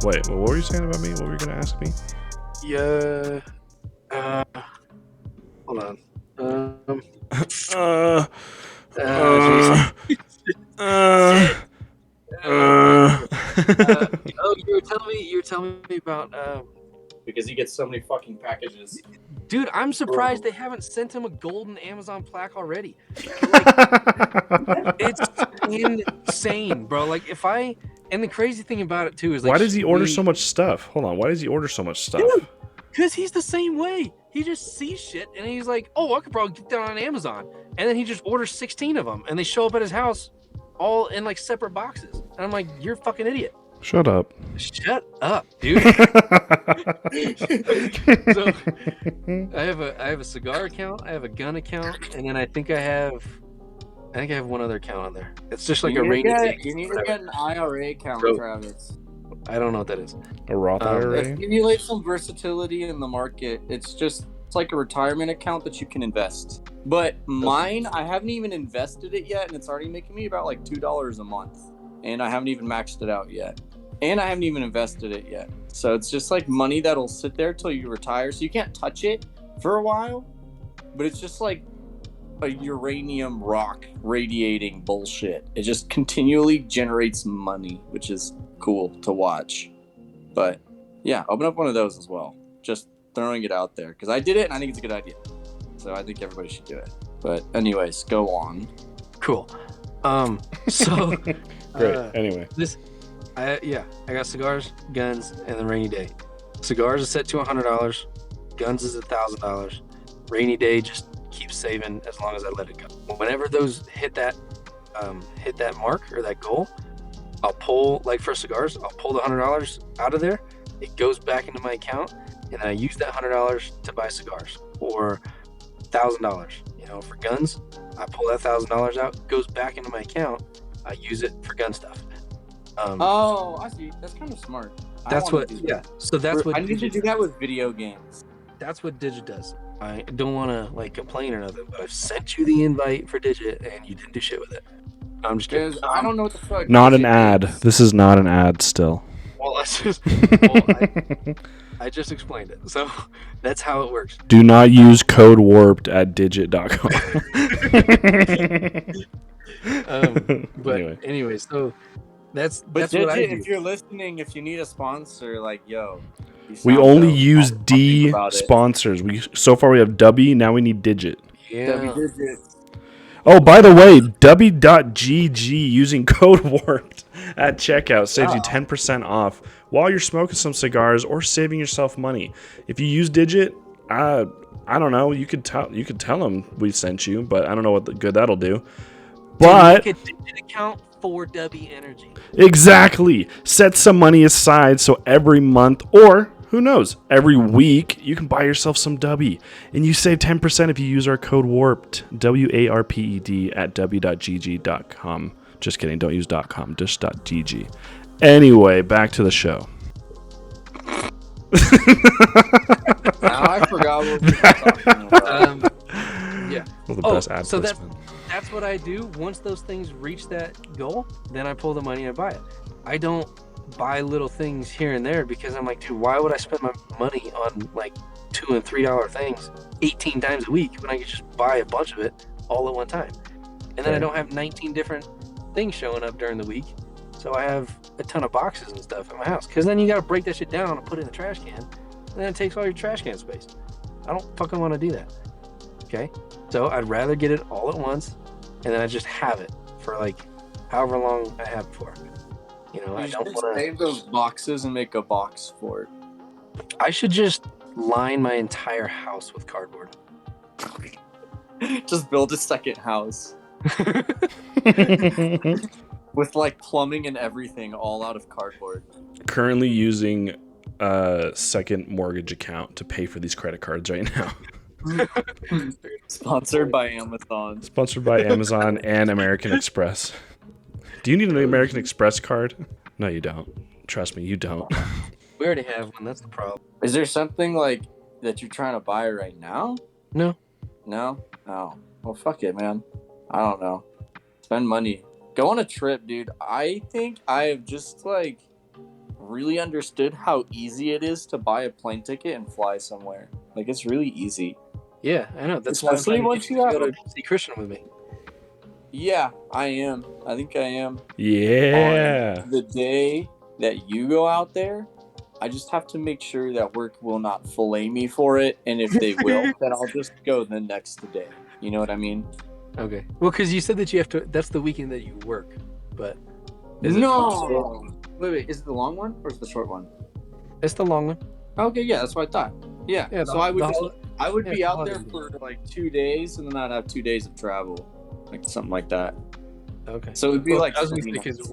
Wait, what were you saying about me? What were you gonna ask me? Yeah. Hold on. Uh, Jeez. uh, Shit. uh. Oh, you were telling me about because he gets so many fucking packages. Dude, I'm surprised they haven't sent him a golden Amazon plaque already. Like, it's insane, bro. Like and the crazy thing about it too is like, Why does he order so much stuff? Hold on. Why does he order so much stuff? Dude, because he's the same way. He just sees shit and he's like, oh, I could probably get that on Amazon. And then he just orders 16 of them and they show up at his house all in like separate boxes. And I'm like, you're a fucking idiot. Shut up. Shut up, dude. So I have a cigar account, I have a gun account, and then I think I have one other account on there. It's just like a rainy day. You need to get an IRA account, Travis. I don't know what that is. A Roth IRA? It stimulates some versatility in the market. It's like a retirement account that you can invest. But mine, I haven't even invested it yet, and it's already making me about like $2 a month. And I haven't even maxed it out yet. And I haven't even invested it yet. So it's just like money that'll sit there till you retire. So you can't touch it for a while, but it's just like a uranium rock radiating bullshit. It just continually generates money, which is cool to watch. But yeah, open up one of those as well. Just throwing it out there because I did it and I think it's a good idea. So I think everybody should do it. But anyways, go on. Cool. So Great. Anyway, I got cigars, guns, and the rainy day. Cigars is set to $100. Guns is $1,000. Rainy day just keep saving as long as I let it go. Whenever those hit that mark or that goal, I'll pull, like for cigars, I'll pull the $100 out of there. It goes back into my account, and I use that $100 to buy cigars. Or $1,000. For guns, I pull that $1,000 out, goes back into my account. I use it for gun stuff. I see. That's kind of smart. That's what. Yeah. So that's what I need to do that with video games. That's what Digit does. I don't want to complain or nothing, but I've sent you the invite for Digit and you didn't do shit with it. I'm just kidding. I don't know what the fuck. not an ad. This is not an ad still. Well, I just explained it. So that's how it works. Do not use code warped at digit.com. But anyway, so that's Digit, what I do. if you're listening, if you need a sponsor, We only use D sponsors. So far we have W, now we need Digit. Yeah. Oh, by the way, W.GG using code warped at checkout saves you 10% off while you're smoking some cigars or saving yourself money. If you use Digit, I don't know, you could tell them we sent you, but I don't know what good that'll do. But make a Digit account for W Energy. Exactly. Set some money aside so every month or who knows, every week you can buy yourself some W. And you save 10% if you use our code WARPED, WARPED at w.gg.com. Just kidding, don't use .com, just .gg. Anyway, back to the show. I forgot what we were talking about. Yeah. Well, the best ad so placement. that's what I do. Once those things reach that goal, then I pull the money and buy it. I don't buy little things here and there because I'm like, dude, why would I spend my money on like $2 and $3 things 18 times a week when I could just buy a bunch of it all at one time? And then I don't have 19 different things showing up during the week. So I have a ton of boxes and stuff in my house. Because then you got to break that shit down and put it in the trash can. And then it takes all your trash can space. I don't fucking want to do that. Okay? So I'd rather get it all at once. And then I just have it for like however long I have it for. I don't want to save those boxes and make a box for it. I should just line my entire house with cardboard. Just build a second house. With like plumbing and everything all out of cardboard. Currently using a second mortgage account to pay for these credit cards right now. Sponsored by Amazon. Sponsored by Amazon and American Express. Do you need an American Express card? No, you don't. Trust me, you don't. We already have one. That's the problem. Is there something like that you're trying to buy right now? No. No? Oh. Well, fuck it, man. I don't know. Spend money. Go on a trip, dude. I think I have just really understood how easy it is to buy a plane ticket and fly somewhere. Like, it's really easy. Yeah, I know. That's why I'm Especially trying to once get you to have go to see Christian with me. Yeah, I am. I think I am. Yeah. On the day that you go out there, I just have to make sure that work will not fillet me for it. And if they will, then I'll just go the next day. You know what I mean? Okay. Well, because you said that you have to. That's the weekend that you work, but is it No. Wait. Is it the long one or is it the short one? It's the long one. Okay, yeah, that's what I thought. Yeah. Yeah. So I would yeah, be out the there holiday. for like 2 days, and then I'd have 2 days of travel, like something like that. Okay. So it'd be Well, like I was gonna 3 say because nights.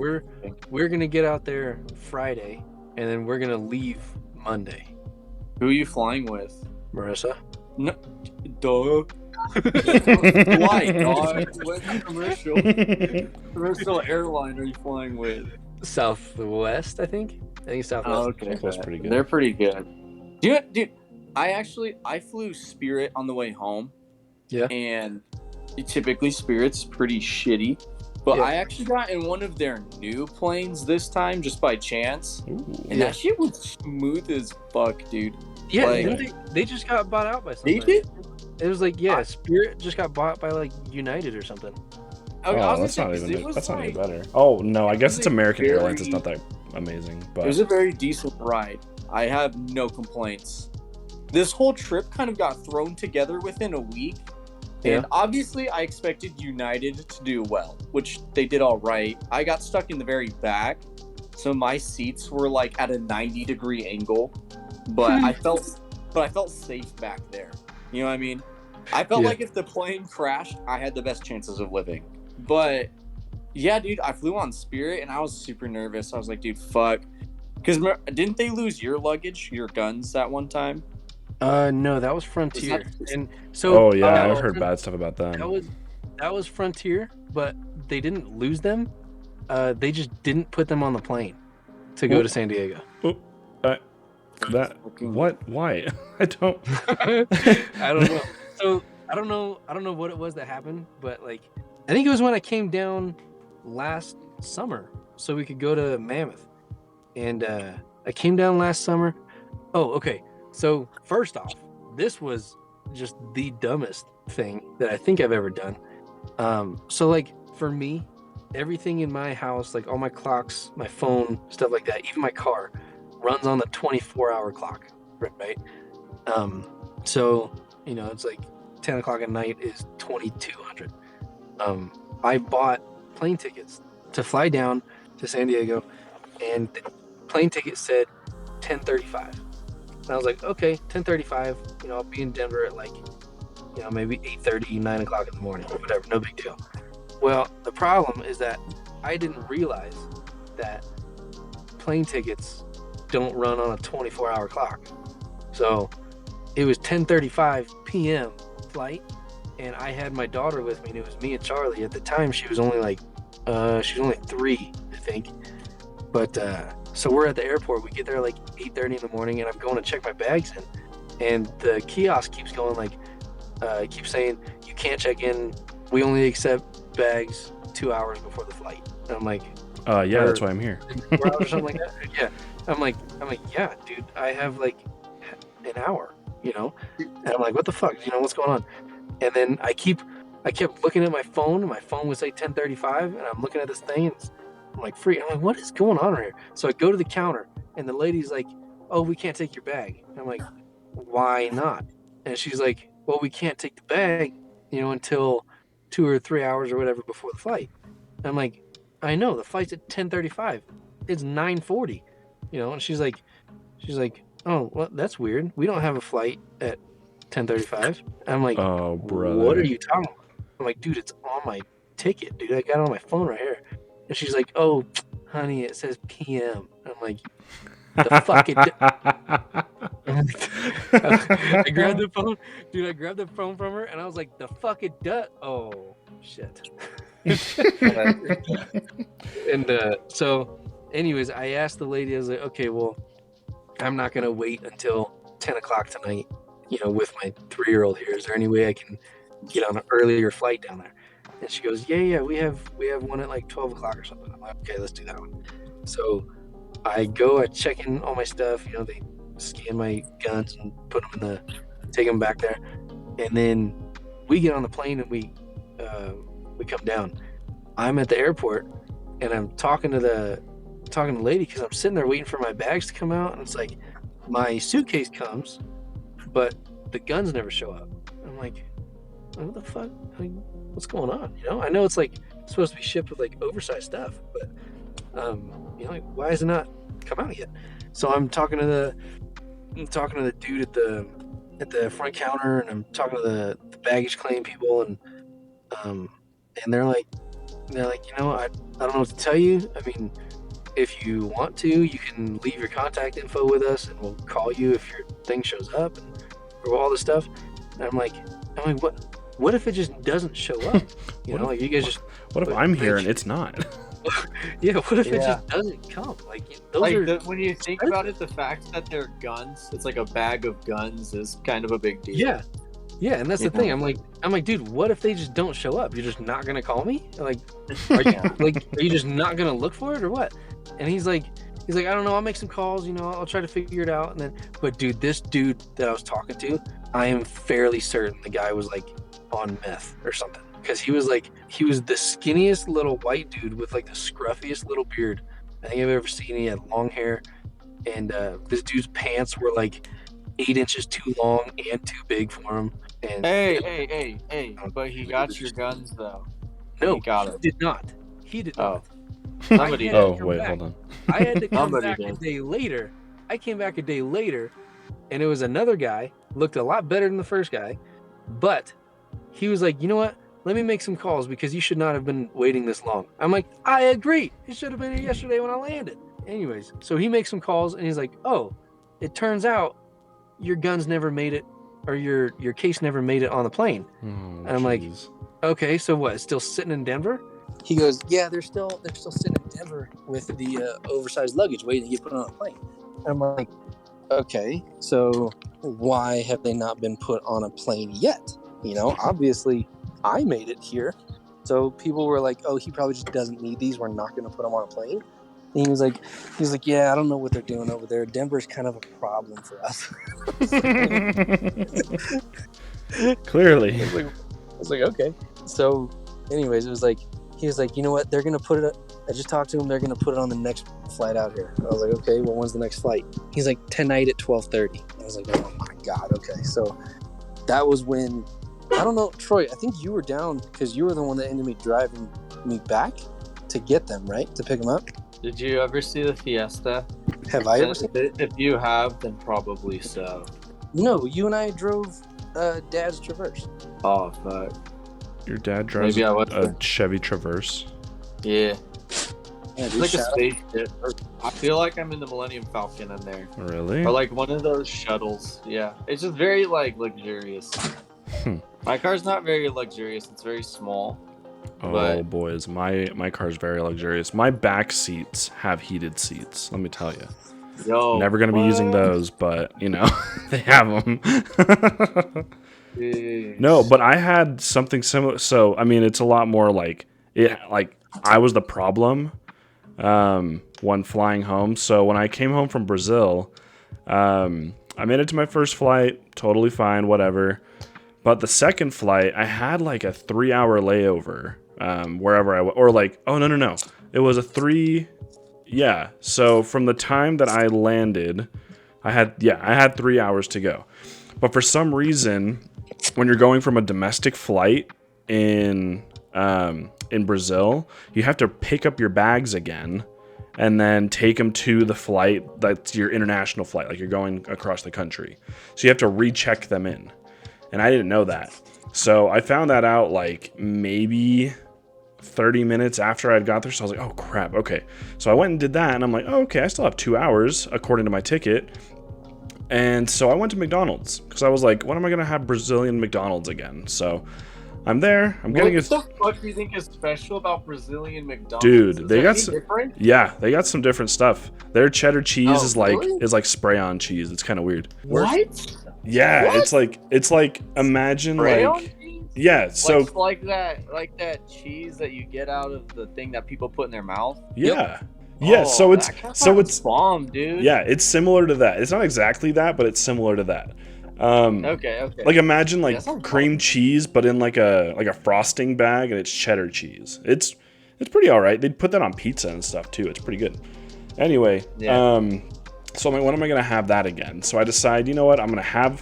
we're gonna get out there Friday, and then we're gonna leave Monday. Who are you flying with? Marissa. No, duh. Why, dog? What commercial airline are you flying with? Southwest, I think. I think Southwest. Oh, okay. Southwest pretty good. They're pretty good. Dude, I flew Spirit on the way home. Yeah. And typically Spirit's pretty shitty. But Yeah. I actually got in one of their new planes this time just by chance. Ooh. And that shit was smooth as fuck, dude. Yeah, Like- didn't they just got bought out by They somebody. did? It was like, yeah, Spirit just got bought by like United or something. I was Oh, gonna that's say, not 'cause even. it was That's not any like- better. Oh no, I guess was it's a American very- Airlines. It's not that amazing, It but was a very decent ride. I have no complaints. This whole trip kind of got thrown together within a week. Yeah. And obviously, I expected United to do well, which they did all right. I got stuck in the very back, so my seats were like at a 90-degree angle, but I felt safe back there. You know what I mean? I felt Yeah. like if the plane crashed, I had the best chances of living. But yeah, dude, I flew on Spirit and I was super nervous. I was like, dude, fuck. Because didn't they lose your luggage, your guns that one time? No, that was Frontier. that- And so oh yeah, that I've was- heard bad stuff about them. That was Frontier, but they didn't lose them. They just didn't put them on the plane to go Well- to San Diego. That what? Why? I don't. I don't know. So I don't know what it was that happened, but like I think it was when I came down last summer so we could go to Mammoth. And I came down last summer. Oh, okay. So first off, this was just the dumbest thing that I think I've ever done. So like for me, everything in my house, like all my clocks, my phone, stuff like that, even my car, runs on the 24-hour clock, right? So it's like 10 o'clock at night is 2200. I bought plane tickets to fly down to San Diego, and the plane ticket said 10:35. And I was like, okay, 10:35. I'll be in Denver at like, maybe 8:30, 9 o'clock in the morning, whatever, no big deal. Well, the problem is that I didn't realize that plane tickets don't run on a 24-hour clock. So it was 10:35 p.m. flight, and I had my daughter with me, and it was me and Charlie. At the time, she was only like, she was only 3, I think. But so we're at the airport. We get there like 8:30 in the morning, and I'm going to check my bags in, and the kiosk keeps going like, it keeps saying you can't check in. We only accept bags 2 hours before the flight. And I'm like, Yeah, that's why I'm here. 4 hours or something like that. Yeah. I'm like, yeah, dude, I have like an hour, And I'm like, what the fuck? What's going on? And then I kept looking at my phone, and my phone would say 10:35, and I'm looking at this thing, and I'm like, free. I'm like, what is going on here? So I go to the counter, and the lady's like, oh, we can't take your bag. And I'm like, why not? And she's like, well, we can't take the bag, until 2 or 3 hours or whatever before the flight. And I'm like, I know, the flight's at 10:35. It's 9:40. And she's like, oh, well, that's weird. We don't have a flight at 10:35. I'm like, Oh, brother. what are you talking about? I'm like, dude, it's on my ticket, dude. I got it on my phone right here. And she's like, oh, honey, it says PM. And I'm like, the fuck it. I grabbed the phone, dude. I grabbed the phone from her, and I was like, the fuck it does. Oh, shit. And so, anyways, I asked the lady, I was like, okay, well, I'm not gonna wait until 10 o'clock tonight, with my 3-year-old here. Is there any way I can get on an earlier flight down there? And she goes, yeah, we have one at like 12 o'clock or something. I'm like, okay, let's do that one. So I go, I check in all my stuff. You know, they scan my guns and put them in take them back there, and then we get on the plane and we come down. I'm at the airport and I'm talking to the lady because I'm sitting there waiting for my bags to come out, and it's like my suitcase comes, but the guns never show up. I'm like, what the fuck? I mean, what's going on? You know, I know it's like supposed to be shipped with like oversized stuff, but you know, like, why has it not come out yet? So I'm talking to the dude at the front counter, and I'm talking to the baggage claim people, and they're like, you know, I don't know what to tell you. I mean, if you want to, you can leave your contact info with us, and we'll call you if your thing shows up, or all this stuff. And I'm like, what if it just doesn't show up? You know, like you guys just. What if I'm here and it's not? Yeah, what if it just doesn't come? Like those like when you think about it, the fact that they're guns, it's like a bag of guns is kind of a big deal. Yeah, and that's the thing. I'm like, dude, what if they just don't show up? You're just not gonna call me? Like, are you just not gonna look for it or what? And he's like, I don't know. I'll make some calls. You know, I'll try to figure it out. And then, but dude, this dude that I was talking to, I am fairly certain the guy was like on meth or something, because he was the skinniest little white dude with like the scruffiest little beard I think I've ever seen. He had long hair, and this dude's pants were like 8 inches too long and too big for him. And Hey! But he got your guns though. no, he got it. did not. He did not. Somebody did. Oh, wait, hold on. I had to come Somebody back did. a day later. I came back a day later, and it was another guy, looked a lot better than the first guy, but he was like, you know what? Let me make some calls because you should not have been waiting this long. I'm like, I agree. It should have been here yesterday when I landed. Anyways, so he makes some calls, and he's like, oh, it turns out your guns never made it, or your case never made it on the plane. Oh, and I'm like, jeez. okay, so what? It's still sitting in Denver? He goes, yeah, they're still sitting in Denver with the oversized luggage waiting to get put on a plane. And I'm like, okay, so why have they not been put on a plane yet? You know, obviously I made it here. So people were like, oh, he probably just doesn't need these. We're not going to put him on a plane. And he was like, yeah, I don't know what they're doing over there. Denver's kind of a problem for us. Clearly. I was like, okay. So anyways, it was like, he was like, you know what? They're going to put it, I just talked to him. They're going to put it on the next flight out here. I was like, okay, well, when's the next flight? He's like, tonight at 12:30. I was like, oh my God. Okay. So that was when, I don't know, Troy, I think you were down because you were the one that ended me driving me back to get them, right? To pick them up. Did you ever see the Fiesta? Have I ever seen it? If you have, then probably so. No, you and I drove Dad's Traverse. Oh, fuck. Your dad drives Maybe I was a Chevy Traverse. Yeah. Yeah, It's dude, like a shout out. spaceship. I feel like I'm in the Millennium Falcon in there. Really? Or like one of those shuttles. Yeah. It's just very like luxurious. My car's not very luxurious. It's very small. Oh, but- boys. My car's very luxurious. My back seats have heated seats, let me tell you. Yo. Never going to be using those, but, you know, they have them. No, but I had something similar. So, I mean, it's a lot more like I was the problem when flying home. So when I came home from Brazil, I made it to my first flight, totally fine, whatever. But the second flight, I had like a 3-hour layover wherever I went. Or like, oh, no. It was a 3... Yeah, so from the time that I landed, I had 3 hours to go. But for some reason, when you're going from a domestic flight in Brazil, you have to pick up your bags again and then take them to the flight that's your international flight, like you're going across the country. So you have to recheck them in. And I didn't know that. So I found that out like maybe 30 minutes after I'd got there. So I was like, oh crap, okay. So I went and did that, and I'm like, oh, okay, I still have 2 hours according to my ticket. And so I went to McDonald's because I was like, when am I gonna have Brazilian McDonald's again? So I'm there. I'm getting What the fuck do you think is special about Brazilian McDonald's? Dude, Is they there got any some- different? Yeah, they got some different stuff. Their cheddar cheese Oh, is like really? spray on cheese. It's kind of weird. What? Yeah, What? it's like imagine Spray on like cheese? yeah. So like that cheese that you get out of the thing that people put in their mouth. yeah. Yeah, so it's that kinda so sounds it's bomb, dude. yeah, it's similar to that. It's not exactly that, but it's similar to that. Okay. Like imagine Yeah, like that sounds cream bomb. cheese, but in like a frosting bag, and it's cheddar cheese. It's pretty all right. They'd put that on pizza and stuff too. It's pretty good. Anyway, Yeah. so I'm like, when am I gonna have that again? So I decide, you know what? I'm gonna have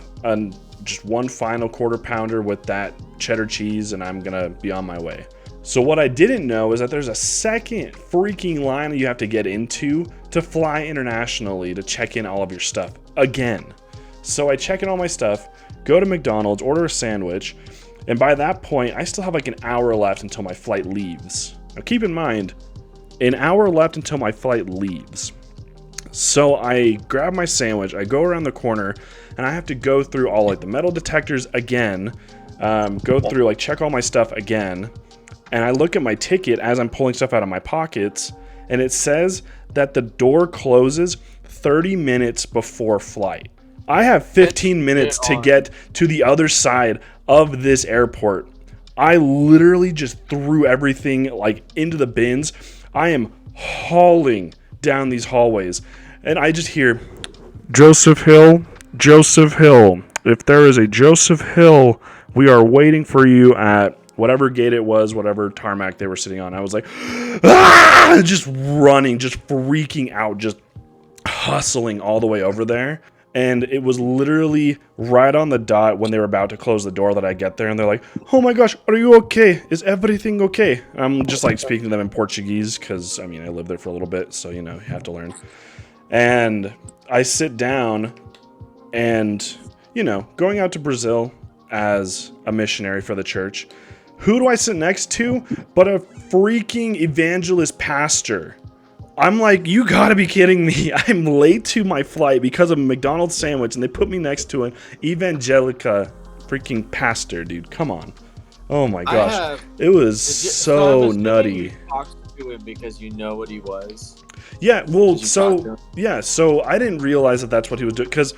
just one final quarter pounder with that cheddar cheese, and I'm gonna be on my way. So what I didn't know is that there's a second freaking line that you have to get into to fly internationally to check in all of your stuff again. So I check in all my stuff, go to McDonald's, order a sandwich, and by that point, I still have like an hour left until my flight leaves. Now keep in mind, an hour left until my flight leaves. So I grab my sandwich, I go around the corner, and I have to go through all like the metal detectors again, go through like check all my stuff again, and I look at my ticket as I'm pulling stuff out of my pockets, and it says that the door closes 30 minutes before flight. I have 15 minutes to get to the other side of this airport. I literally just threw everything like into the bins. I am hauling down these hallways, and I just hear Joseph Hill, Joseph Hill. If there is a Joseph Hill, we are waiting for you at whatever gate it was, whatever tarmac they were sitting on. I was like, ah! Just running, just freaking out, just hustling all the way over there. And it was literally right on the dot when they were about to close the door that I get there, and they're like, "Oh my gosh, are you okay? Is everything okay?" I'm just like speaking to them in Portuguese because I mean I lived there for a little bit, so you know you have to learn. And I sit down, and you know, going out to Brazil as a missionary for the church, who do I sit next to but a freaking evangelist pastor? I'm like, you gotta be kidding me. I'm late to my flight because of a McDonald's sandwich, and they put me next to an evangelica freaking pastor, dude. Come on. Oh my gosh. It was so nutty. You talked to him because you know what he was. Yeah, well, Did you talk to him? so I didn't realize that that's what he was doing, because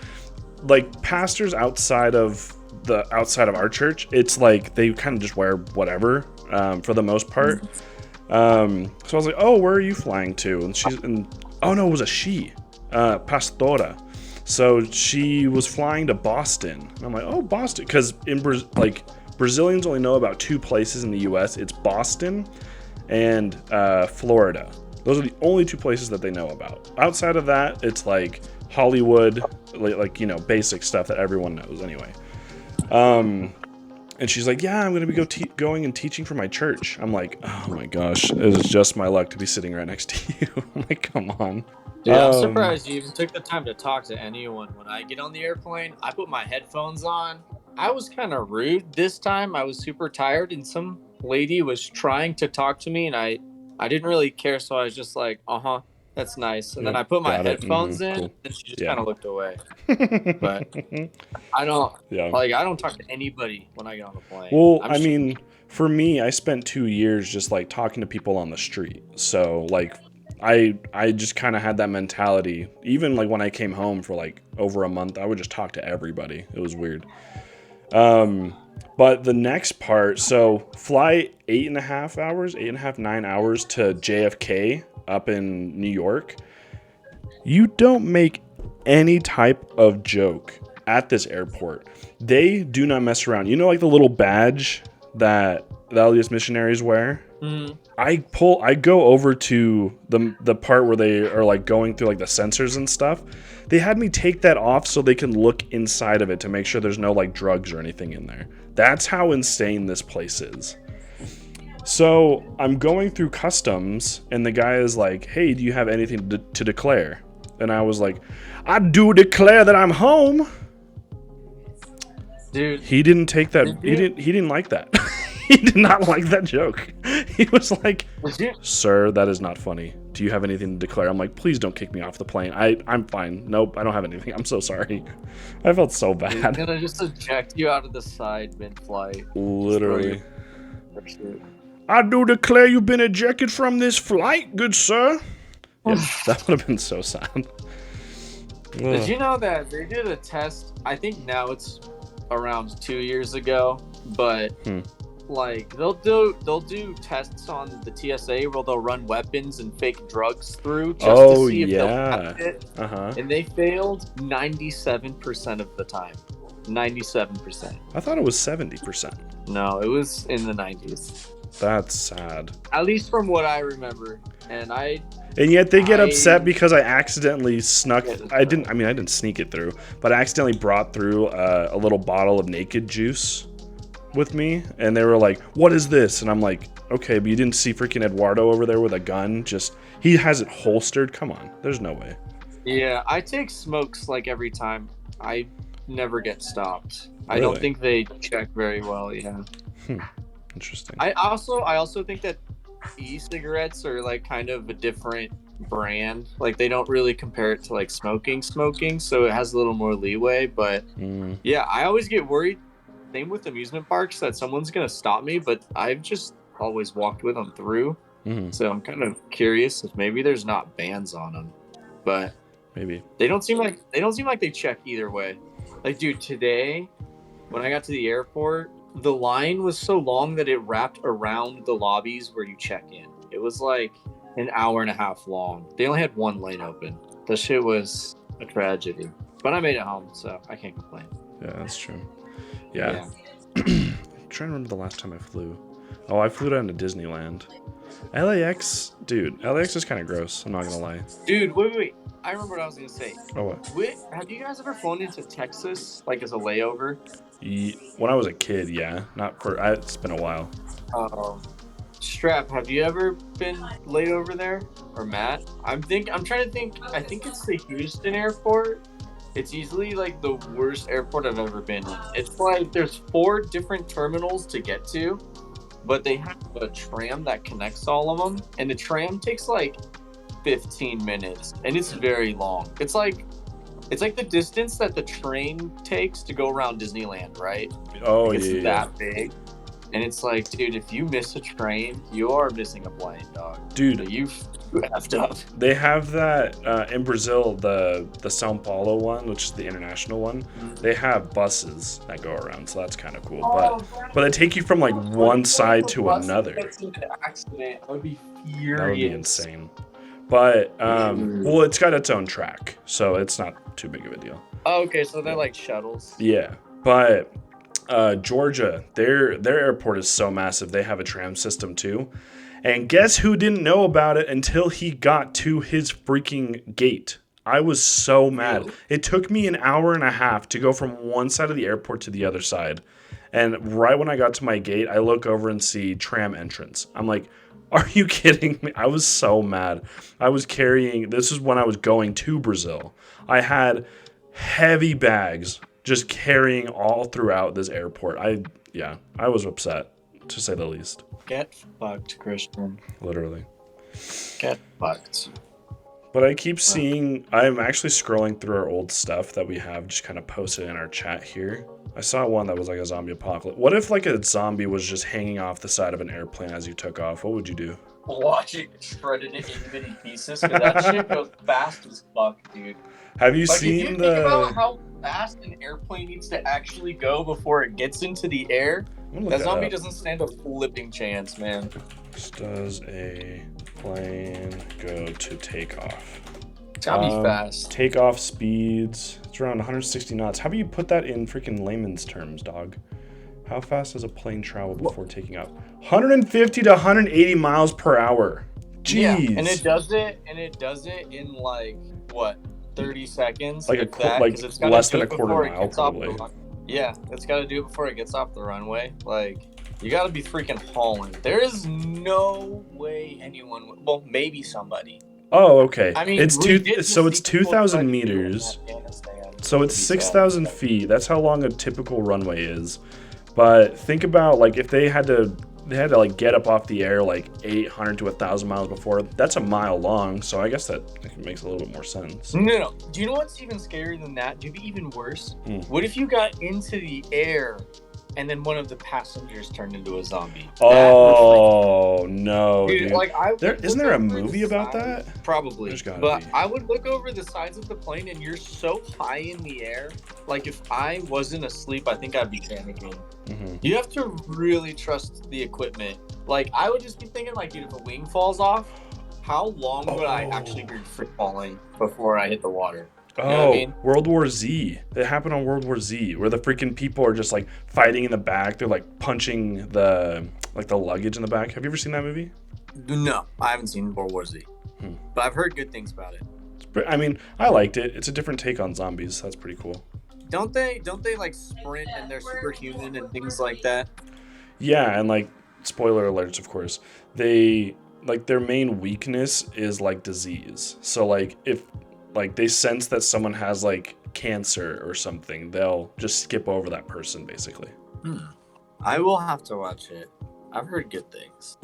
like pastors outside of our church, it's like they kind of just wear whatever for the most part. So I was like, "Oh, where are you flying to?" And oh no, it was a she, Pastora. So she was flying to Boston. And I'm like, "Oh, Boston," because in Brazilians only know about two places in the U.S. It's Boston and Florida. Those are the only two places that they know about. Outside of that, it's like Hollywood, like you know, basic stuff that everyone knows anyway. And she's like, "Yeah, I'm going to be going and teaching for my church." I'm like, "Oh my gosh, it is just my luck to be sitting right next to you." I'm like, "Come on." Dude, I'm surprised you even took the time to talk to anyone. When I get on the airplane, I put my headphones on. I was kind of rude this time. I was super tired, and some lady was trying to talk to me, and I didn't really care, so I was just like, that's nice. And then I put my headphones in, cool. and she just kind of looked away. But I don't talk to anybody when I get on the plane. Well, I mean, for me, I spent 2 years just like talking to people on the street. So like I just kind of had that mentality. Even like when I came home for like over a month, I would just talk to everybody. It was weird. But the next part, so fly 8.5, 9 hours to JFK up in New York. You don't make any type of joke at this airport. They do not mess around. You know, like the little badge that the LDS missionaries wear? Mm-hmm. I go over to the part where they are like going through like the sensors and stuff. They had me take that off so they can look inside of it to make sure there's no like drugs or anything in there. That's how insane this place is. So I'm going through customs, and the guy is like, "Hey, do you have anything to declare?" And I was like, "I do declare that I'm home." Dude, he didn't take that. He didn't like that. He did not like that joke. He was like, "Sir, that is not funny. Do you have anything to declare?" I'm like, "Please don't kick me off the plane. I'm fine. Nope, I don't have anything. I'm so sorry." I felt so bad. He's gonna just eject you out of the side mid-flight. Literally. "I do declare you've been ejected from this flight, good sir." Yeah, that would have been so sad. Did you know that they did a test? I think now it's around 2 years ago, but like they'll do tests on the TSA where they'll run weapons and fake drugs through just to see if they'll pass it. And they failed 97% of the time. 97%. I thought it was 70%. No, it was in the 90s. That's sad. At least from what I remember. And yet they get upset because I accidentally snuck. I didn't sneak it through, but I accidentally brought through a little bottle of naked juice with me, and they were like, "What is this?" And I'm like, "Okay, but you didn't see freaking Eduardo over there with a gun? Just he has it holstered. Come on, there's no way." Yeah, I take smokes like every time. I never get stopped. Really? I don't think they check very well. Yeah. Interesting. I also think that e-cigarettes are like kind of a different brand. Like they don't really compare it to like smoking, so it has a little more leeway. But yeah, I always get worried. Same with amusement parks that someone's gonna stop me, but I've just always walked with them through. So I'm kind of curious if maybe there's not bans on them, but maybe they don't seem like they check either way. Like, dude, today when I got to the airport, the line was so long that it wrapped around the lobbies where you check in. It was like an hour and a half long. They only had one lane open. The shit was a tragedy, but I made it home, so I can't complain. Yeah, that's true. Yeah. I'm trying to remember the last time I flew. Oh, I flew down to Disneyland. LAX, dude, LAX is kind of gross. I'm not gonna lie. Dude, wait. I remember what I was gonna say. Oh, what? Have you guys ever flown into Texas, like as a layover? When I was a kid, yeah. Not for. It's been a while. Strap, have you ever been laid over there? Or Matt? I'm trying to think. I think it's the Houston airport. It's easily like the worst airport I've ever been in. It's like there's 4 different terminals to get to, but they have a tram that connects all of them, and the tram takes like 15 minutes, and it's very long. It's like the distance that the train takes to go around Disneyland, right? Oh, it's yeah. that big. And it's like, dude, if you miss a train, you are missing a plane, dog. Dude, you effed up. They have that in Brazil, the São Paulo one, which is the international one. They have buses that go around, so that's kind of cool. But they take you from like one side to another. Accident, I would be furious. That would be insane. But well, it's got its own track, so it's not too big of a deal. Oh, okay, so they're like shuttles. Yeah, but Georgia, their airport is so massive. They have a tram system too. And guess who didn't know about it until he got to his freaking gate? I was so mad. It took me an hour and a half to go from one side of the airport to the other side. And right when I got to my gate, I look over and see tram entrance. I'm like, are you kidding me? I was so mad. This is when I was going to Brazil. I had heavy bags just carrying all throughout this airport. I was upset, to say the least. Get fucked, Christian. Literally. Get fucked. But I keep seeing, I'm actually scrolling through our old stuff that we have just kind of posted in our chat here. I saw one that was like a zombie apocalypse. What if like a zombie was just hanging off the side of an airplane as you took off? What would you do? Watch it shredded into itty bitty pieces, because that shit goes fast as fuck, dude. Have you like, seen if you think about how fast an airplane needs to actually go before it gets into the air, that zombie doesn't stand a flipping chance, man. Does a plane go to takeoff? It's gotta be fast. Takeoff speeds, it's around 160 knots. How do you put that in freaking layman's terms, dog? How fast does a plane travel before taking off? 150 to 180 miles per hour. Jeez. Yeah, and it does it in like what, 30 seconds? Like it's less than a quarter mile, probably. Yeah, it's got to do it before it gets off the runway. Like, you got to be freaking hauling. There is no way anyone would. Well, maybe somebody. Oh, okay. I mean, it's 2,000 meters. So it's 6,000 feet. That's how long a typical runway is. But think about like if they had to like get up off the air like 800 to 1,000 miles before. That's a mile long. So I guess that makes a little bit more sense. No. Do you know what's even scarier than that? Do you be even worse? What if you got into the air and then one of the passengers turned into a zombie. Oh no, dude! Like, Isn't there a movie about that? Probably, There's gotta but be. I would look over the sides of the plane, and you're so high in the air. Like, if I wasn't asleep, I think I'd be panicking. Mm-hmm. You have to really trust the equipment. Like, I would just be thinking, like, dude, if a wing falls off, how long would I actually be free falling before I hit the water? Oh, You know what I mean? World War Z. It happened on World War Z, where the freaking people are just like fighting in the back. They're like punching the luggage in the back. Have you ever seen that movie? No, I haven't seen World War Z, but I've heard good things about it. I mean, I liked it. It's a different take on zombies. That's pretty cool. Don't they like sprint and they're superhuman and things like that? Yeah, and like spoiler alerts, of course. They like their main weakness is like disease. So like if like they sense that someone has like cancer or something, they'll just skip over that person basically. I will have to watch it. I've heard good things.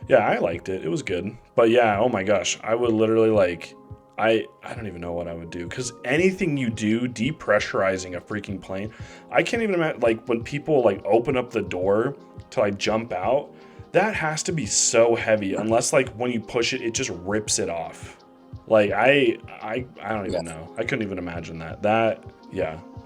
Yeah, I liked it. It was good. But yeah, oh my gosh, I would literally like I don't even know what I would do, because anything you do depressurizing a freaking plane, I can't even imagine like when people like open up the door to like jump out, that has to be so heavy, unless like when you push it, it just rips it off. Like I don't even know. I couldn't even imagine that. That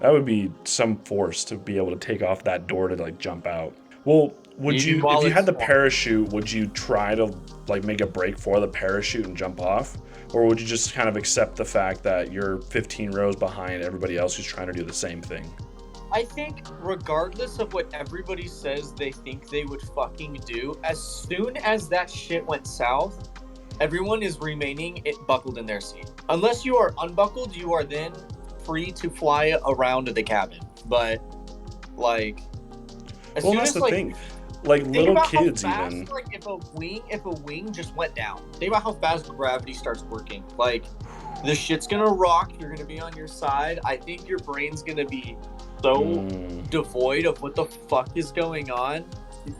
would be some force to be able to take off that door to like jump out. Well, would you if you had the parachute, would you try to like make a break for the parachute and jump off? Or would you just kind of accept the fact that you're 15 rows behind everybody else who's trying to do the same thing? I think regardless of what everybody says they think they would fucking do, as soon as that shit went south, everyone is remaining buckled in their seat. Unless you are unbuckled, you are then free to fly around the cabin. But like, as soon that's as the like, thing. Like think little about kids how fast, even. like if a wing just went down. Think about how fast gravity starts working. Like, the shit's gonna rock. You're gonna be on your side. I think your brain's gonna be so devoid of what the fuck is going on.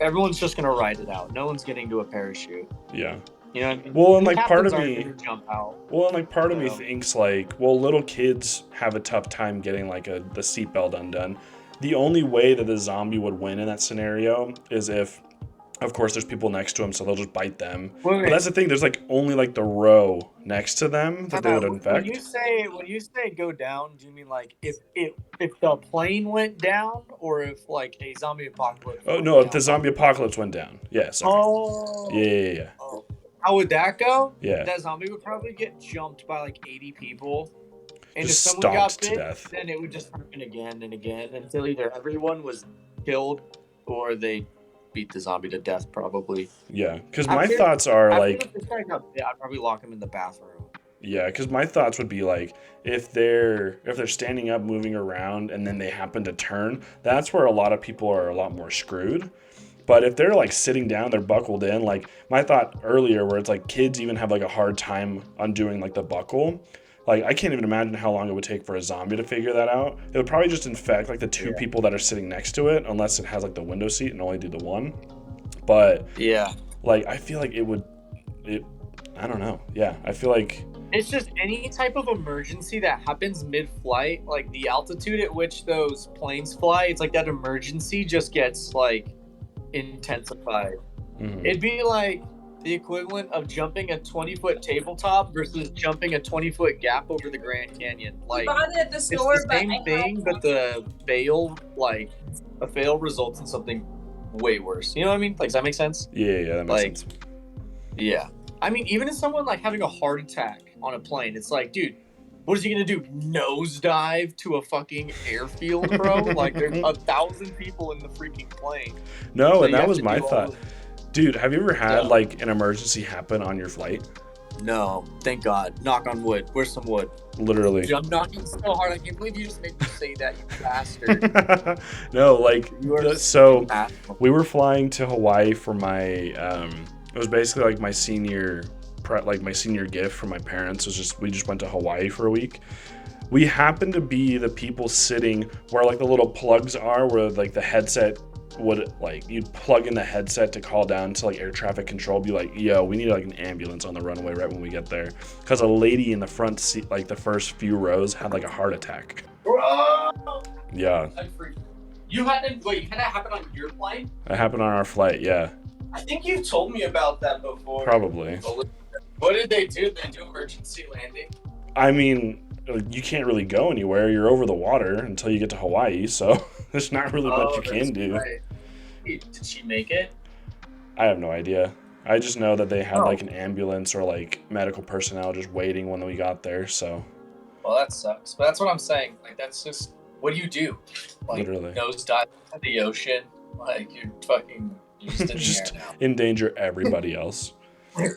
Everyone's just gonna ride it out. No one's getting to a parachute. Yeah. You know what I mean? Well, and The like part of captains me aren't gonna jump out. Well, and like part of me thinks like, well, little kids have a tough time getting like the seatbelt undone. The only way that the zombie would win in that scenario is if, of course, there's people next to him, so they'll just bite them. Wait. But that's the thing. There's like only like the row next to them that they would infect. When you say go down, do you mean like if the plane went down, or if like a zombie apocalypse? Oh no! If the zombie apocalypse went down, yeah. Sorry. Oh. Yeah. Oh. How would that go? Yeah. That zombie would probably get jumped by like 80 people. And Just if someone got stomped to bit, death. then it would just happen again and again until either everyone was killed or they beat the zombie to death, probably. Yeah, because my thoughts are like, if this guy got bit, I'd probably lock him in the bathroom. yeah, because my thoughts would be like, if they're standing up, moving around, and then they happen to turn, that's where a lot of people are a lot more screwed. But if they're like sitting down, they're buckled in. Like my thought earlier, where it's like kids even have like a hard time undoing like the buckle. Like I can't even imagine how long it would take for a zombie to figure that out. It would probably just infect like the two people that are sitting next to it, unless it has like the window seat and only do the one. But yeah, like I feel like I don't know. Yeah, I feel like it's just any type of emergency that happens mid-flight, like the altitude at which those planes fly, it's like that emergency just gets like intensified. It'd be like the equivalent of jumping a 20-foot tabletop versus jumping a 20-foot gap over the Grand Canyon. Like, at the store, it's the same thing, but a fail results in something way worse. You know what I mean? Like, does that make sense? Yeah, that makes sense. Yeah. I mean, even as someone like having a heart attack on a plane, it's like, dude, what is he gonna do? Nosedive to a fucking airfield, bro? Like, there's 1,000 people in the freaking plane. No, So and you that have was to my do all thought. of- Dude, have you ever had like an emergency happen on your flight? No, thank God. Knock on wood. Where's some wood? Literally. Dude, I'm knocking so hard. I can't believe you just made me say that, you bastard. No, like so Asshole. we were flying to Hawaii for my it was basically like my senior gift from my parents. We just went to Hawaii for a week. We happened to be the people sitting where like the little plugs are, where like the headset would like you'd plug in the headset to call down to like air traffic control, be like, yo, we need like an ambulance on the runway right when we get there, because a lady in the front seat, like the first few rows, had like a heart attack. Bro! Yeah. You had it. Wait, you had it happen on your plane? It happened on our flight. Yeah, I think you've told me about that before. probably. What did they do? Did they do emergency landing? I mean, you can't really go anywhere. You're over the water until you get to Hawaii, so there's not really much you can do. Right. Did she make it? I have no idea. I just know that they had Oh. like an ambulance or like medical personnel just waiting when we got there. So Well, that sucks. But that's what I'm saying. Like, that's just what do you do? Like, Literally. nose dive into the ocean. Like, you're just in the just air now. endanger everybody else. All right.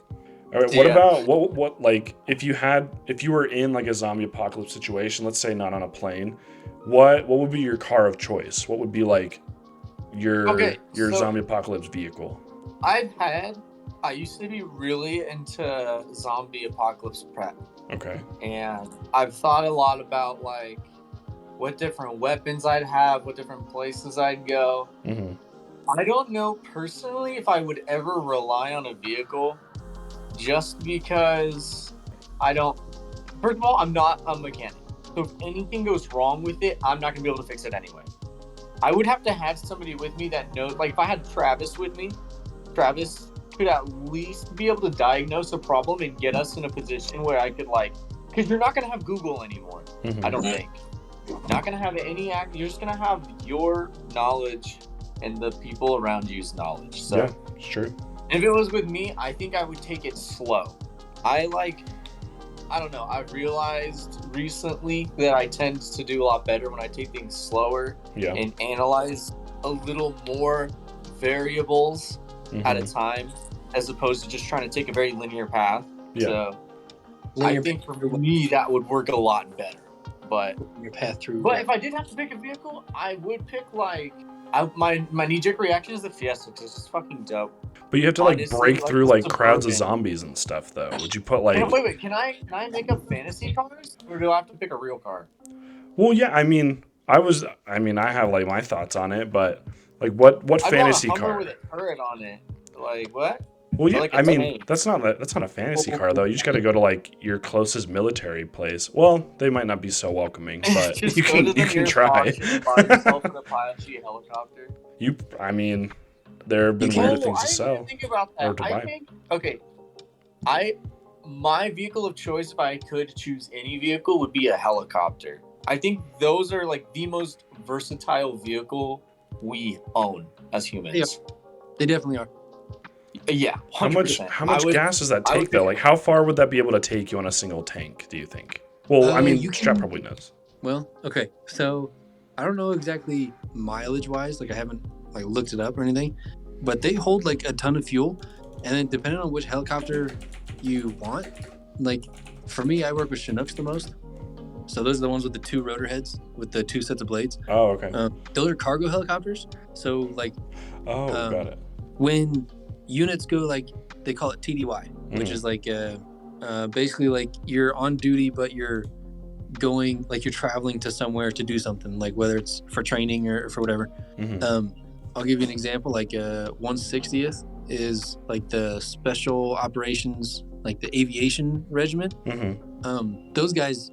What Yeah. about what like if you were in like a zombie apocalypse situation? Let's say not on a plane. What would be your car of choice? What would be like your So- zombie apocalypse vehicle? I used to be really into zombie apocalypse prep. Okay. And I've thought a lot about like what different weapons I'd have, what different places I'd go. Mm-hmm. I don't know personally if I would ever rely on a vehicle just because I don't. First of all, I'm not a mechanic. So if anything goes wrong with it, I'm not going to be able to fix it anyway. I would have to have somebody with me that knows. Like if I had Travis with me, Travis could at least be able to diagnose a problem and get us in a position where I could like. Because you're not going to have Google anymore. Mm-hmm. I don't think. Not gonna have any act. You're just gonna have your knowledge and the people around you's knowledge. So Yeah, it's true. if it was with me, I think I would take it slow. I don't know. I've realized recently that I tend to do a lot better when I take things slower Yeah. and analyze a little more variables at a Mhm. time, as opposed to just trying to take a very linear path. Yeah. So Linear I think for me that would work a lot better. But your path through. But if I did have to pick a vehicle, I would pick my knee-jerk reaction is the Fiesta because it's just fucking dope. But you have to like Honestly, break like, through it's like crowds of Suburban. zombies and stuff though. Would you put like Wait, can I make up fantasy cars, or do I have to pick a real car? Well, yeah, I have like my thoughts on it, but like what I'd fantasy want a Hummer car? with a turret on it. Like what? Well, yeah, like a I mean, tank. that's not a fantasy car though. You just got to go to like your closest military place. Well, they might not be so welcoming, but Just you go can to the you can nearest try. auction and buy yourself an Apache helicopter. I mean, there have been You weirder can- things I to didn't sell. even think about or that. to I buy. think okay. My vehicle of choice, if I could choose any vehicle, would be a helicopter. I think those are like the most versatile vehicle we own as humans. Yeah. They definitely are. Yeah, 100%. How much gas does that I would take though? pick- Like, how far would that be able to take you on a single tank? Do you think? Well, I mean, you Strap can- probably knows. Well, okay. So I don't know exactly mileage wise. Like I haven't like looked it up or anything, but they hold like a ton of fuel, and then depending on which helicopter you want, like for me, I work with Chinooks the most. So those are the ones with the two rotor heads with the two sets of blades. Oh, okay. Those are cargo helicopters. So like Oh, got it. when units go like they call it TDY, which Mhm. is like basically like you're on duty but you're going like you're traveling to somewhere to do something, like whether it's for training or for whatever. Mhm. I'll give you an example. Like 160th is like the special operations, like the aviation regiment. Mhm. Those guys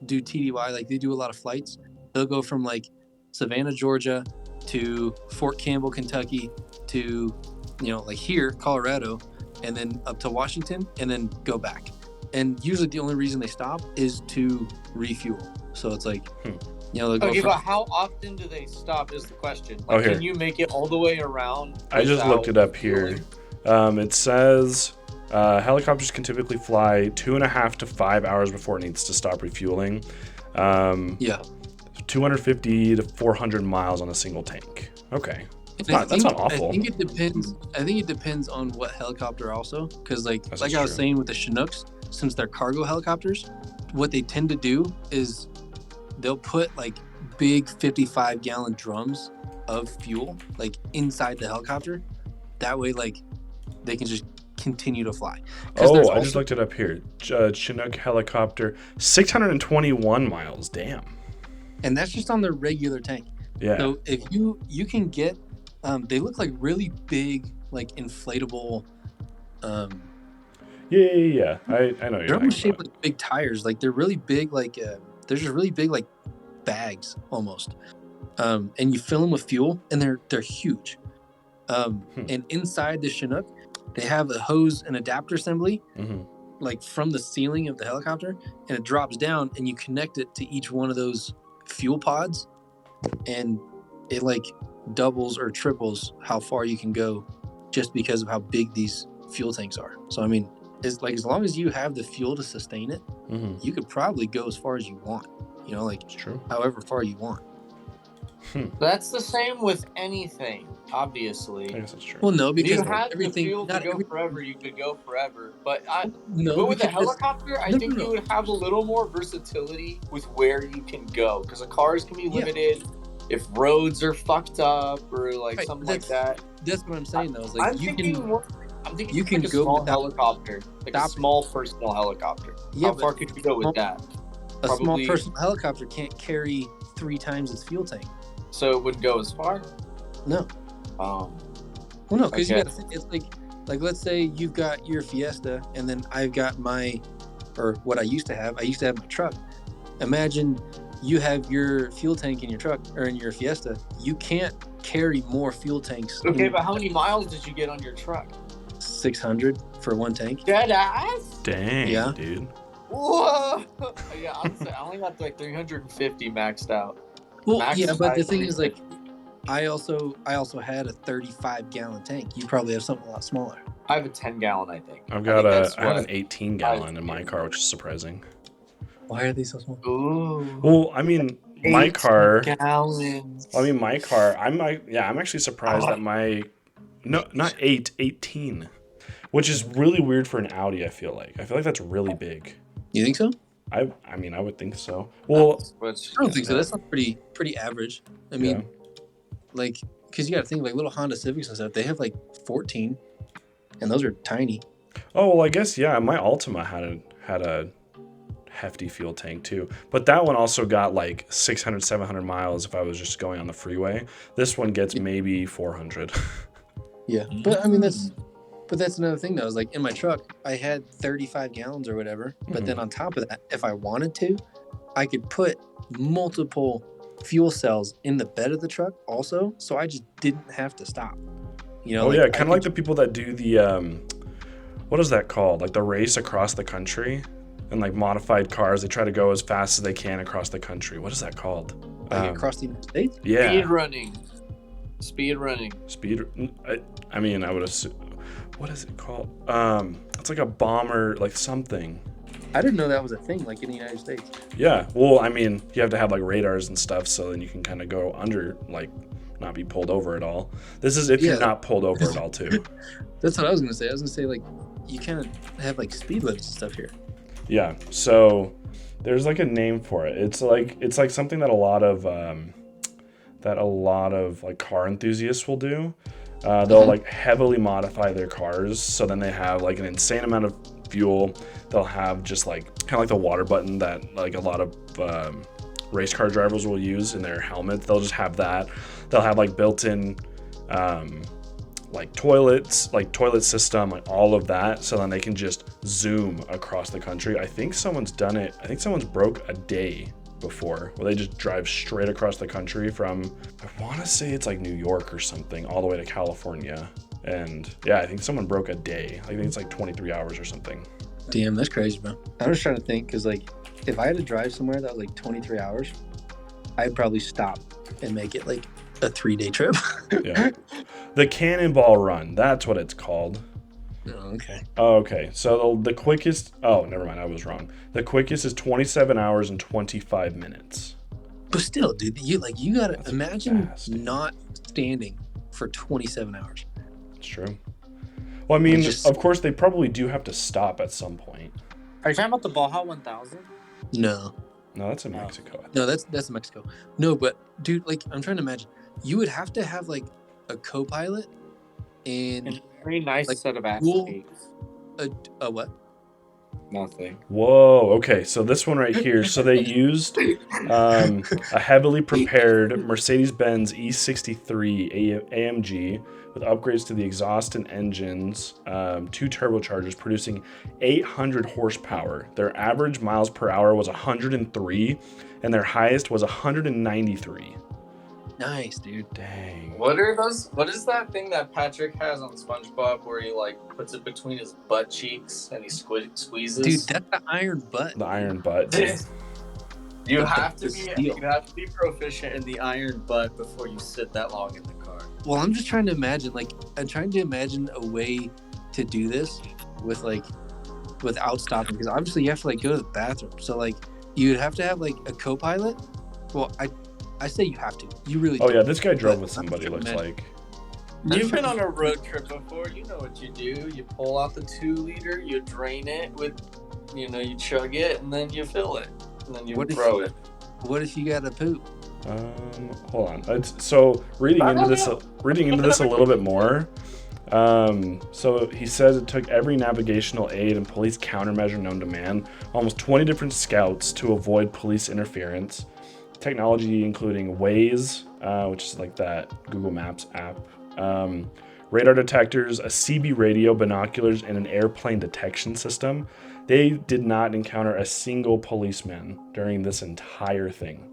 do TDY, like they do a lot of flights. They'll go from like Savannah, Georgia to Fort Campbell, Kentucky to, like here, Colorado, and then up to Washington and then go back. And usually the only reason they stop is to refuel. So it's like, they'll go Okay, from, but how often do they stop is the question. Oh, Like, here. can you make it all the way around? I just without looked it up here. fueling? It says helicopters can typically fly 2.5 to 5 hours before it needs to stop refueling. yeah. 250 to 400 miles on a single tank. Okay. And I That's not think- awful. I think it depends. I think it depends on what helicopter also, because That's like I was true. saying with the Chinooks, since they're cargo helicopters, what they tend to do is they'll put like big 55-gallon drums of fuel like inside the helicopter. That way, like they can just continue to fly. 'Cause Oh, there's I just also- looked it up here. Chinook helicopter, 621 miles. Damn. and that's just on the regular tank. Yeah. So if you can get, they look like really big, like inflatable. Yeah. I know what you're They're talking almost shaped about. like big tires. Like they're really big. Like they're just really big, like bags almost. and you fill them with fuel, and they're huge. Hmm. And inside the Chinook, they have a hose and adapter assembly, Mm-hmm. like from the ceiling of the helicopter, and it drops down, and you connect it to each one of those fuel pods, and it like doubles or triples how far you can go, just because of how big these fuel tanks are. So I mean, it's like as long as you have the fuel to sustain it, Mm-hmm. you could probably go as far as you want. You know, like It's true. however far you want. That's the same with anything, obviously. I guess that's true. Well, no, If because you had the everything. fuel to Not go every, forever, you could go forever. But no, with a because helicopter, I no, think no, you no. would have a little more versatility with where you can go, because the cars can be Yeah. limited if roads are fucked up or like Right, something but like that. that's what I'm saying though. Is like I'm you thinking can. more. I'm thinking you can like a go small without helicopter, like a stopping. small personal helicopter. Yeah, How but far could you go with that? a small Probably- personal helicopter can't carry 3 times its fuel tank. So it wouldn't go as far. No. Um, Well, no, because you Okay. got to think. It's like let's say you've got your Fiesta, and then I've got my, or what I used to have. I used to have my truck. Imagine you have your fuel tank in your truck or in your Fiesta. You can't carry more fuel tanks. okay, but how many miles did you get on your truck? 600 for one tank. Dead ass. Dang, Yeah. dude. Whoa. Yeah, I only got like 350 maxed out. Well, Max yeah, but the size thing is, like, 350. I also had a 35-gallon tank. You probably have something a lot smaller. I have a 10-gallon, I think. I've got I I have an 18-gallon in my I've- car, which is surprising. Why are they so small? Ooh. Well, I mean, my car. Gallons. I mean, my car. I'm actually surprised that my not 18, which is really weird for an Audi. I feel like that's really big. You think so? I mean, I would think so. Well, I don't think so. That's not pretty average. I mean, like, because you got to think like little Honda Civics and stuff. They have like 14, and those are tiny. oh well, I guess yeah. My Altima had a hefty fuel tank too, but that one also got like 600, 700 miles if I was just going on the freeway. This one gets maybe 400. Yeah, but I mean that's another thing though. Is like in my truck, I had 35 gallons or whatever. But then on top of that, if I wanted to, I could put multiple fuel cells in the bed of the truck also, so I just didn't have to stop. You know? Oh like, yeah, I kind of could- like the people that do the what is that called? Like the race across the country, and like modified cars. They try to go as fast as they can across the country. What is that called? like across the United States. Yeah, Speed running. Speed running. speed. I mean, I would assume. What is it called? It's like a bomber, like something. I didn't know that was a thing, like in the United States. Yeah. Well, I mean, you have to have like radars and stuff, so then you can kind of go under, like, not be pulled over at all. This is if you're Yeah. not pulled over at all, too. That's what I was gonna say. I was gonna say like you kind of have like speed limits and stuff here. Yeah. So there's like a name for it. It's like something that a lot of like car enthusiasts will do. They'll like heavily modify their cars, so then they have like an insane amount of fuel. They'll have just like kind of like the water button that like a lot of race car drivers will use in their helmets. They'll just have that. They'll have like built-in like toilets, like toilet system, like all of that, so then they can just zoom across the country. I think someone's done it. I think someone's broke a day before, where they just drive straight across the country from, I want to say it's like New York or something, all the way to California. And yeah, I think someone broke a day. I think it's like 23 hours or something. Damn, that's crazy, bro. I'm just trying to think because like if I had to drive somewhere that was like 23 hours, I'd probably stop and make it like a 3-day trip. Yeah. The Cannonball Run, that's what it's called. Oh, okay. Oh, okay. So the quickest, oh, never mind, I was wrong. The quickest is 27 hours and 25 minutes. But still, dude, you gotta That's imagine fast. not standing for 27 hours. It's true. Well, I mean, Just- of course, they probably do have to stop at some point. Are you talking about the Baja 1000? No, No, that's in Mexico. no, that's Mexico. No, but dude, like I'm trying to imagine, you would have to have like a co-pilot and And very nice Like, set of cool- ass a what? Nothing. Whoa. Okay. So this one right here. So they used a heavily prepared Mercedes-Benz E63 AMG with upgrades to the exhaust and engines, 2 turbochargers producing 800 horsepower. Their average miles per hour was 103, and their highest was 193. Nice, dude. Dang. What are those? What is that thing that Patrick has on SpongeBob where he like puts it between his butt cheeks and he squeezes? Dude, that's the iron butt. The iron butt. You But have to the be steel. you have to be proficient in the iron butt before you sit that long in the car. Well, I'm just trying to imagine, like, I'm trying to imagine a way to do this with, like, without stopping. Because obviously you have to, like, go to the bathroom. So, like, you'd have to have, like, a co-pilot. Well, I say you have to. You really Oh do. yeah, this guy drove But with I'm somebody. just Looks imagining- like. You've been on a road trip before. You know what you do. You pull out the 2-liter, you drain it with, you chug it, and then you fill it, and then you What if- throw it. What if you got to poop? Hold on. So reading into this a little bit more. So he says it took every navigational aid and police countermeasure known to man, almost 20 different scouts to avoid police interference. Technology including Waze, which is like that Google Maps app, radar detectors, a CB radio, binoculars, and an airplane detection system. They did not encounter a single policeman during this entire thing.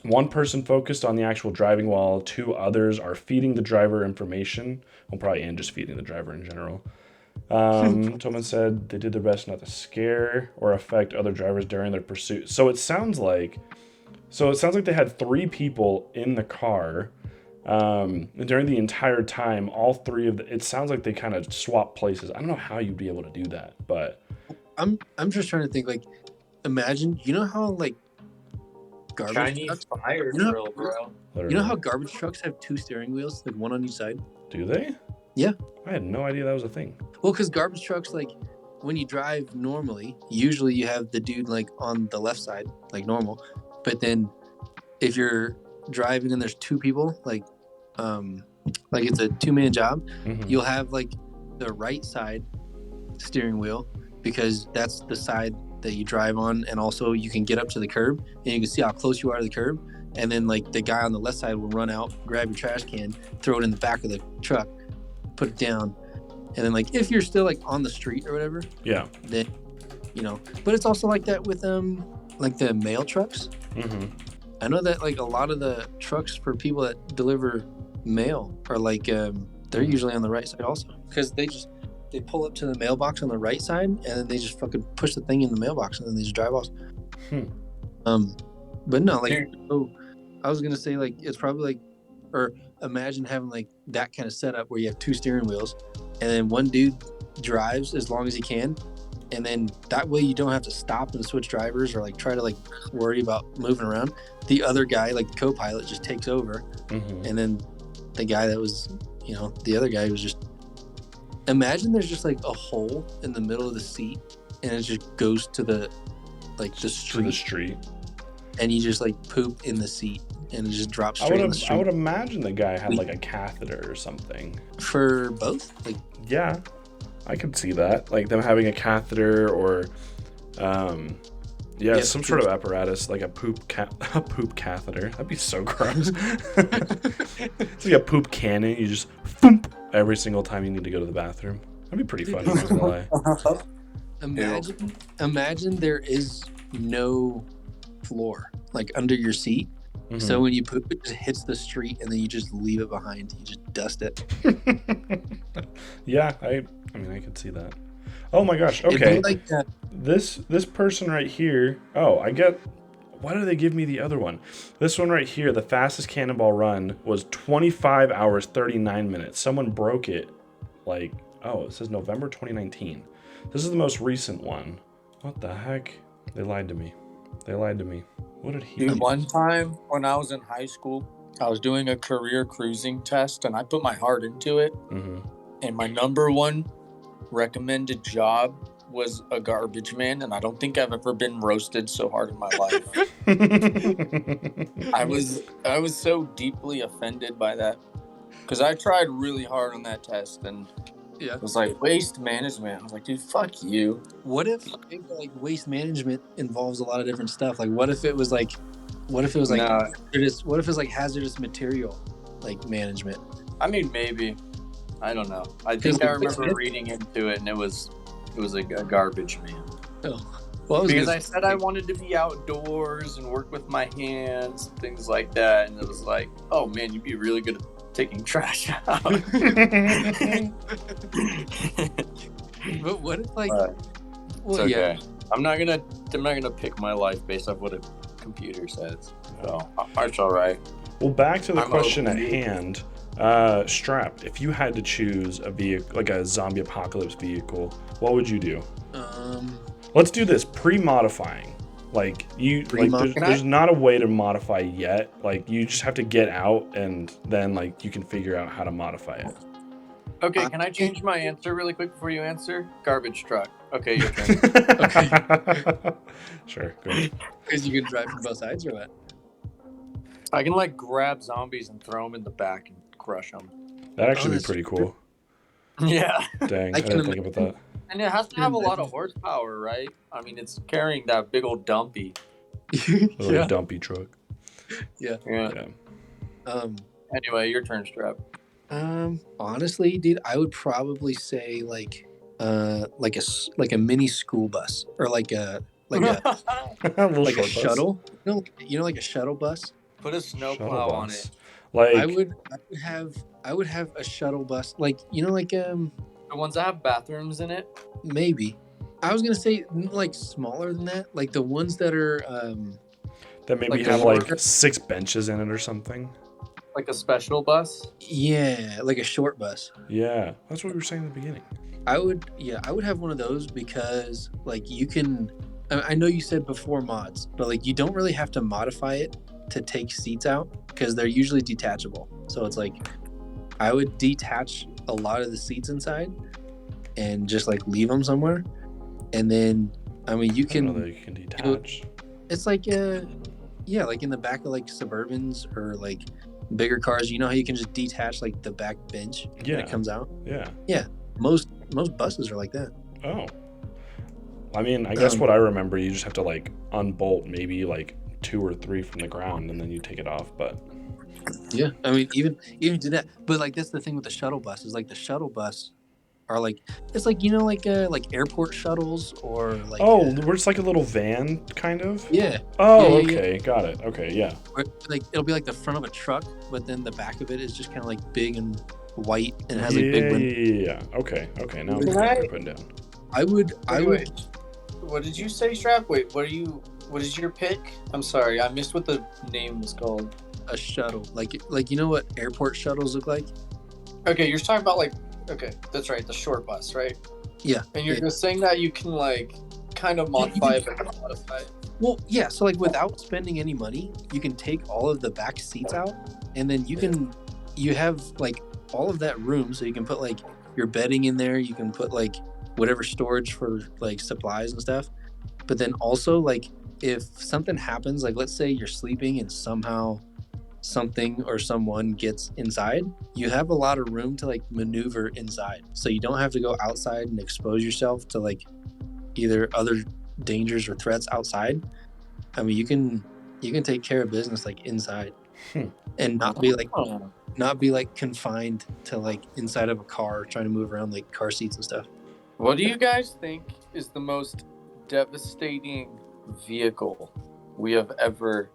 One person focused on the actual driving while 2 others are feeding the driver information. Well, probably and just feeding the driver in general. Someone said they did their best not to scare or affect other drivers during their pursuit. So it sounds like they had 3 people in the car. And during the entire time, all 3 of it sounds like they kind of swapped places. I don't know how you'd be able to do that, but I'm just trying to think, like, imagine, you know how, like, garbage Chinese trucks, fire You know- drill, bro. you know how garbage trucks have 2 steering wheels, like one on each side? do they? Yeah. I had no idea that was a thing. Well, because garbage trucks, like, when you drive normally, usually you have the dude, like, on the left side, like normal. But then if you're driving and there's 2 people, like it's a 2-man job, Mhm. you'll have, like, the right side steering wheel because that's the side that you drive on, and also you can get up to the curb and you can see how close you are to the curb. And then, like, the guy on the left side will run out, grab your trash can, throw it in the back of the truck, put it down, and then, like, if you're still, like, on the street or whatever, Yeah. then, but it's also like that with like the mail trucks. Mm-hmm. I know that, like, a lot of the trucks for people that deliver mail are, like, they're usually on the right side also, because they pull up to the mailbox on the right side and then they just fucking push the thing in the mailbox and then they just drive off. But no, like, so I was gonna say, like, it's probably like, or imagine having, like, that kind of setup where you have 2 steering wheels and then one dude drives as long as he can, and then that way you don't have to stop and switch drivers or, like, try to, like, worry about moving around. The other guy, like the co-pilot, just takes over, Mm-hmm. and then the guy that was, the other guy was just, imagine there's just, like, a hole in the middle of the seat and it just goes to the, like, the To street, the street. and you just, like, poop in the seat and it just drops I straight in would the street. I would imagine the guy had like a catheter or something. For both, like, Yeah, I could see that. Like them having a catheter or, Yeah, some sort of apparatus like a poop catheter. That'd be so gross. It's like a poop cannon. You just boom every single time you need to go to the bathroom. That'd be pretty funny. Not gonna lie. imagine there is no floor, like, under your seat. Mhm. So when you poop, it just hits the street and then you just leave it behind. You just dust it. Yeah, I mean I could see that. Oh my gosh. It'd be Okay. like that. This person right here. Oh, I get. Why do they give me the other one? This one right here, the fastest cannonball run was 25 hours 39 minutes. Someone broke it. Like, oh, it says November 2019. This is the most recent one. What the heck? They lied to me. What did he do? Dude, one time when I was in high school, I was doing a career cruising test and I put my heart into it. Mm-hmm. And my number 1 recommended job was a garbage man. And I don't think I've ever been roasted so hard in my life. I was so deeply offended by that because I tried really hard on that test and Yeah. it was like waste management. I was like, dude, fuck you. What if, like, waste management involves a lot of different stuff? Like, what if it was like No. hazardous material, like, management? I mean, maybe. I don't know. I think I remember reading into it and it was a garbage man. Oh, Well, Because I said I wanted to be outdoors and work with my hands and things like that, and it was like, oh man, you'd be really good at taking trash out. But what if like? But Well, it's yeah. okay. I'm not gonna pick my life based off what a computer says. So Art's all right. Well, back to the I'm question at open. hand. Strap, if you had to choose a vehicle, like a zombie apocalypse vehicle, what would you do? Let's do this pre-modifying. Like there's not a way to modify yet. Like you just have to get out, and then like you can figure out how to modify it. Okay, can I change my answer really quick before you answer? Garbage truck. Okay, your turn. Sure, go ahead. Because you can drive from both sides, or what? I can like grab zombies and throw them in the back and crush them. That'd actually be that's pretty cool. Yeah, Dang, I I can didn't think about that. and it has to have a lot of horsepower, right? I mean, it's carrying that big old dumpy. Little Yeah. dumpy truck. Yeah. Yeah. Anyway, your turn, Strap. Honestly, dude, I would probably say like a mini school bus, or like a Little like a short bus. shuttle. You know, like a shuttle bus. Put a snowplow Shuttle on bus. it. Like I would have a shuttle bus, like The ones that have bathrooms in it. maybe. I was gonna say like smaller than that, like the ones that are that maybe like a have like short- 6 benches in it or something. Like a special bus. yeah, like a short bus. Yeah, that's what we were saying in the beginning. I would have one of those because like you can. I know you said before mods, but like you don't really have to modify it to take seats out because they're usually detachable. So it's like I would detach a lot of the seats inside and just like leave them somewhere, and then I mean you I don't know can. that you can detach. It's like like in the back of like Suburbans or like bigger cars. You know how you can just detach like the back bench when Yeah. it comes out. Yeah. Most buses are like that. Oh. I mean, I guess Um, what I remember, you just have to like unbolt maybe like 2 or 3 from the ground, and then you take it off. But Yeah, I mean, even do that. But like that's the thing with the shuttle bus is like the shuttle bus are like it's like like airport shuttles or like we're just like a little van, kind of. yeah, Oh, Yeah, yeah, okay, got it. Okay, yeah. or, like it'll be like the front of a truck, but then the back of it is just kind of like big and white and it has like big windows. Yeah. Okay. Now Can I'm I- putting down. I would What did you say, Strap? Wait, what is your pick? I'm sorry, I missed what the name was called. a shuttle like you know what airport shuttles look like. Okay, you're talking about like, okay, that's right, the short bus, right? Yeah, And you're yeah. just saying that you can like kind of modify it, but not modify it. Well, yeah. So like without spending any money, you can take all of the back seats out, and then you have like all of that room, so you can put like your bedding in there. You can put like whatever storage for like supplies and stuff. But then also like if something happens, like let's say you're sleeping and somehow something or someone gets inside, you have a lot of room to like maneuver inside, so you don't have to go outside and expose yourself to like either other dangers or threats outside. I mean, you can take care of business like inside, and not be like confined to like inside of a car trying to move around like car seats and stuff. What do you guys think is the most devastating vehicle we have ever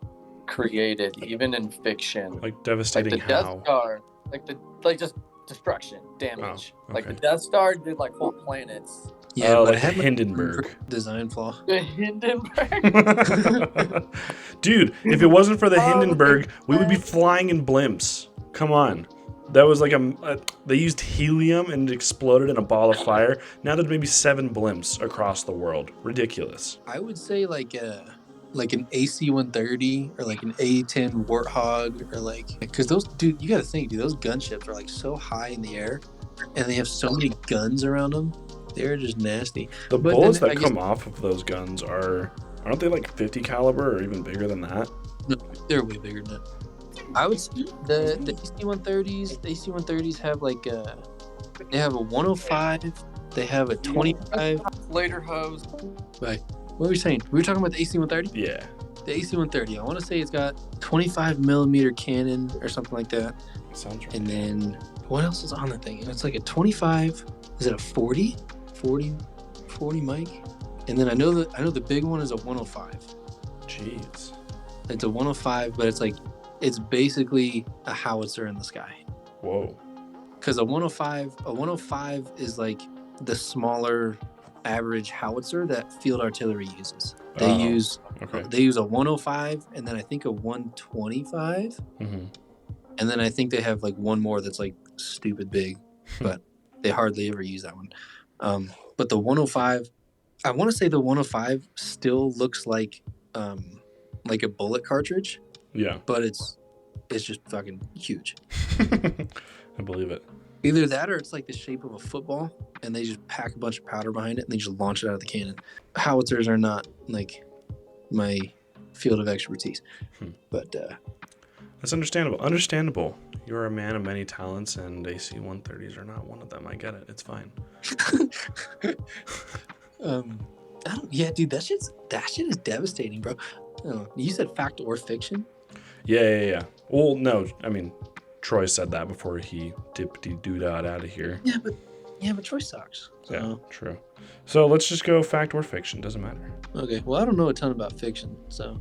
created, even in fiction? Like Like devastating the Death how? Star, like just destruction, damage. Oh, Like the okay. Death Star did like whole planets. Yeah, Oh, but like it had the Hindenburg. design flaw. The Hindenburg. Dude, if it wasn't for the Oh, Hindenburg, we would be man. flying in blimps. Come on. That was like they used helium and it exploded in a ball of fire. Now there's maybe 7 blimps across the world. Ridiculous. I would say like an AC-130 or like an A-10 Warthog or like because those dude, you got to think, dude, those gunships are like so high in the air, and they have so many guns around them. They're just nasty. The But bullets then that I guess- come off of those guns aren't they like 50 caliber or even bigger than that? No, they're way bigger than that. I would say the AC-130s have like they have a 105, they have a 25. Later hose. What were we saying? We were talking about the AC-130. Yeah. The AC-130. I want to say it's got 25 millimeter cannon or something like that. Sounds right. And then what else is on the thing? It's like a 25. Is it a 40? 40 mic? And then I know the big one is a 105. Jeez. It's a 105, but it's basically a howitzer in the sky. Whoa. Because a 105 is like the smaller average howitzer that field artillery uses. They Oh, use Okay. they use a 105 and then I think a 125, Mm-hmm. and then I think they have like one more that's like stupid big, but they hardly ever use that one. But the 105, I want to say the 105 still looks like a bullet cartridge, Yeah. but it's just fucking huge. I believe it. Either that or it's like the shape of a football and they just pack a bunch of powder behind it and they just launch it out of the cannon. Howitzers are not like my field of expertise. But That's understandable. You're a man of many talents, and AC-130s are not one of them. I get it. It's fine. yeah, dude, that shit is devastating, bro. You said fact or fiction? Yeah. Well, no, I mean, Troy said that before he dippity-doo-dah out of here. Yeah, but Troy sucks. So. Yeah, true. So let's just go fact or fiction. Doesn't matter. Okay, well, I don't know a ton about fiction, so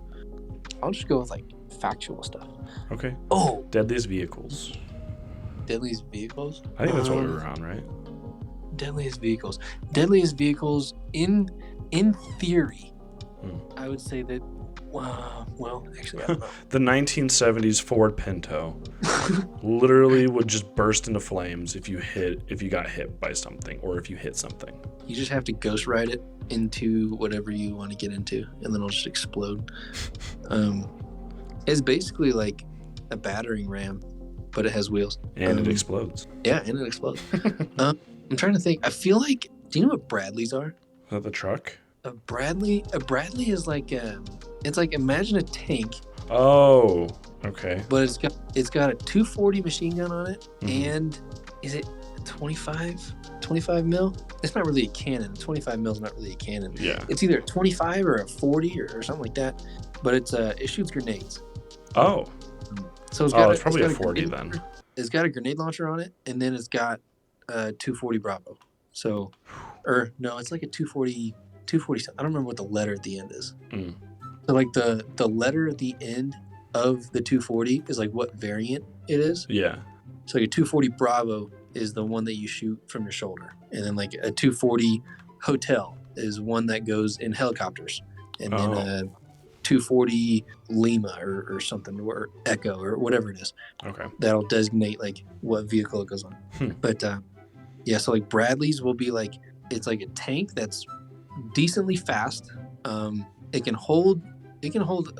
I'll just go with like factual stuff. Okay. Oh, Deadliest vehicles. deadliest vehicles? I think that's what we were on, right? Deadliest vehicles. In theory, I would say that. Well, actually, I don't know. The 1970s Ford Pinto literally would just burst into flames if you got hit by something or if you hit something. You just have to ghost ride it into whatever you want to get into, and then it'll just explode. It's basically like a battering ram, but it has wheels. And it explodes. Yeah, and it explodes. I'm trying to think. I feel like, do you know what Bradleys are? Is that the truck? A Bradley is like it's like, imagine a tank, Oh, okay. but it's got a 240 machine gun on it, Mhm. and is it 25 mil? It's not really a cannon. 25 mil is not really a cannon. Yeah. It's either a 25 or a 40 or something like that, but it shoots grenades. Oh. So it's Probably a 40 grenade then. launcher. It's got a grenade launcher on it, and then it's got a 240 Bravo. So, or no, it's like a 240. I don't remember what the letter at the end is. Mm. So like the letter at the end of the 240 is like what variant it is. Yeah. So like a 240 Bravo is the one that you shoot from your shoulder, and then like a 240 Hotel is one that goes in helicopters, and then a 240 Lima or something, or Echo or whatever it is. Okay. That'll Designate like what vehicle it goes on. But yeah, so like Bradley's will be like, it's like a tank that's decently fast. It can hold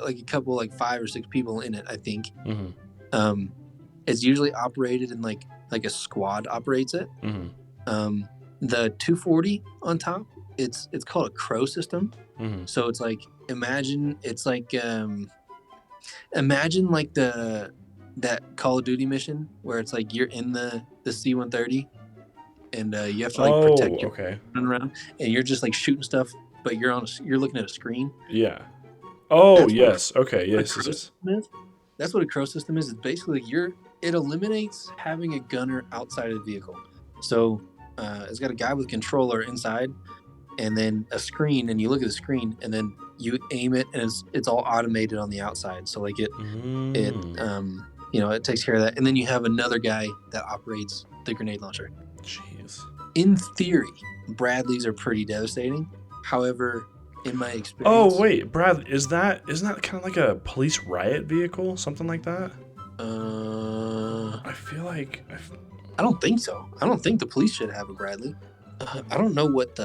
like a couple, like 5 or 6 people in it, I think. Mm-hmm. It's usually operated in like a squad operates it. Mm-hmm. The 240 on top, it's called a Crow system. Mm-hmm. So it's like, imagine like that Call of Duty mission where it's like you're in the C-130 and you have to like protect your run around, and you're just like shooting stuff, but you're looking at a screen. Yeah. Oh, yes. Okay. Yes. That's what a Crow system is. It's basically it eliminates having a gunner outside of the vehicle. So it's got a guy with a controller inside, and then a screen, and you look at the screen, and then you aim it, and it's all automated on the outside. So like it takes care of that, and then you have another guy that operates the grenade launcher. Jeez. In theory, Bradleys are pretty devastating. However, in my experience... Oh, wait. Brad, isn't that kind of like a police riot vehicle? Something like that? I feel like... I don't think so. I don't think the police should have a Bradley. I don't know what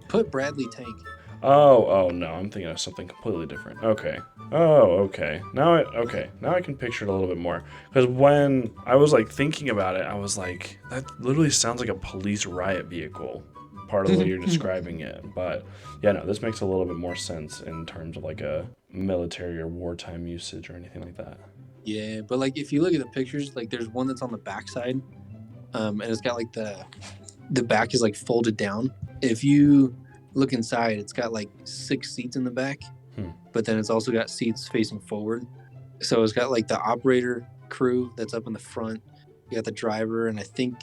put Bradley tank. Oh, no. I'm thinking of something completely different. Okay. Oh, okay. Now I can picture it a little bit more. Because when I was like thinking about it, I was like, that literally sounds like a police riot vehicle. Part of the way you're describing it. But yeah, no, this makes a little bit more sense in terms of like a military or wartime usage or anything like that. Yeah, but like if you look at the pictures, like there's one that's on the backside, and it's got like the back is like folded down. If you look inside, it's got like 6 seats in the back, but then it's also got seats facing forward. So it's got like the operator crew that's up in the front. You got the driver and I think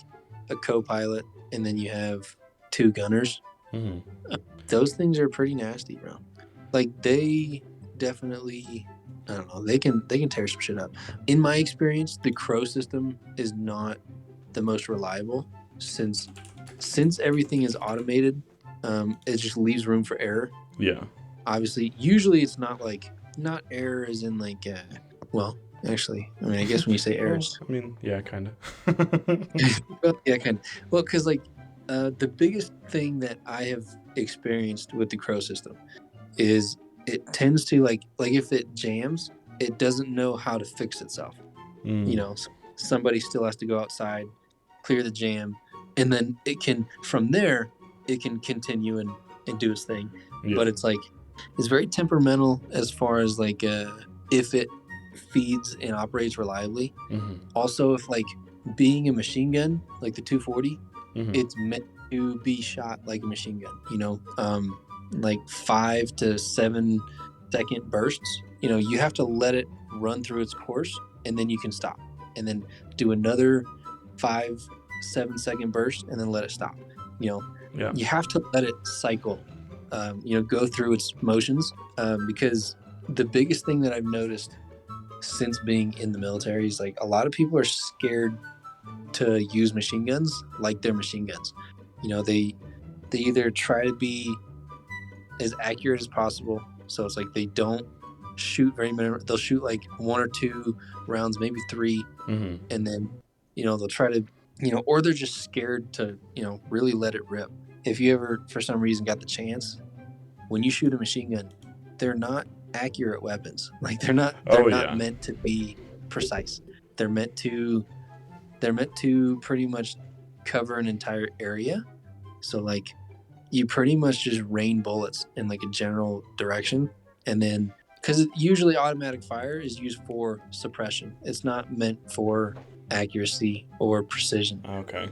a co-pilot, and then you have 2 gunners. Hmm. Those things are pretty nasty, bro. Like they definitely, I don't know, they can tear some shit up. In my experience, the Crow system is not the most reliable since everything is automated. It just leaves room for error. Yeah. Obviously, usually it's not error as in well, actually, I mean, I guess when you say errors, Well, I mean, yeah, kind of. well, yeah, kind of. Well, because the biggest thing that I have experienced with the Crow system is it tends to like if it jams, it doesn't know how to fix itself. You know, somebody still has to go outside, clear the jam, and then it can from there it can continue and do its thing. Yeah. But it's very temperamental as far as if it feeds and operates reliably. Mhm. Also, if being a machine gun like the 240, Mhm. it's meant to be shot like a machine gun. Like 5 to 7 second bursts. You have to let it run through its course, and then you can stop, and then do another 5-7 second burst, and then let it stop. Yeah. You have to let it cycle. Go through its motions, because the biggest thing that I've noticed since being in the military is a lot of people are scared to use machine guns like they're machine guns. They either try to be as accurate as possible, so it's they don't shoot very many. They'll shoot 1 or 2 rounds, maybe 3, Mhm. and then they'll try to or they're just scared to really let it rip. If you ever for some reason got the chance, when you shoot a machine gun, they're not accurate weapons. They're not Yeah. meant to be precise. They're meant to pretty much cover an entire area. So you pretty much just rain bullets in a general direction, and then because usually automatic fire is used for suppression. It's not meant for accuracy or precision. Okay.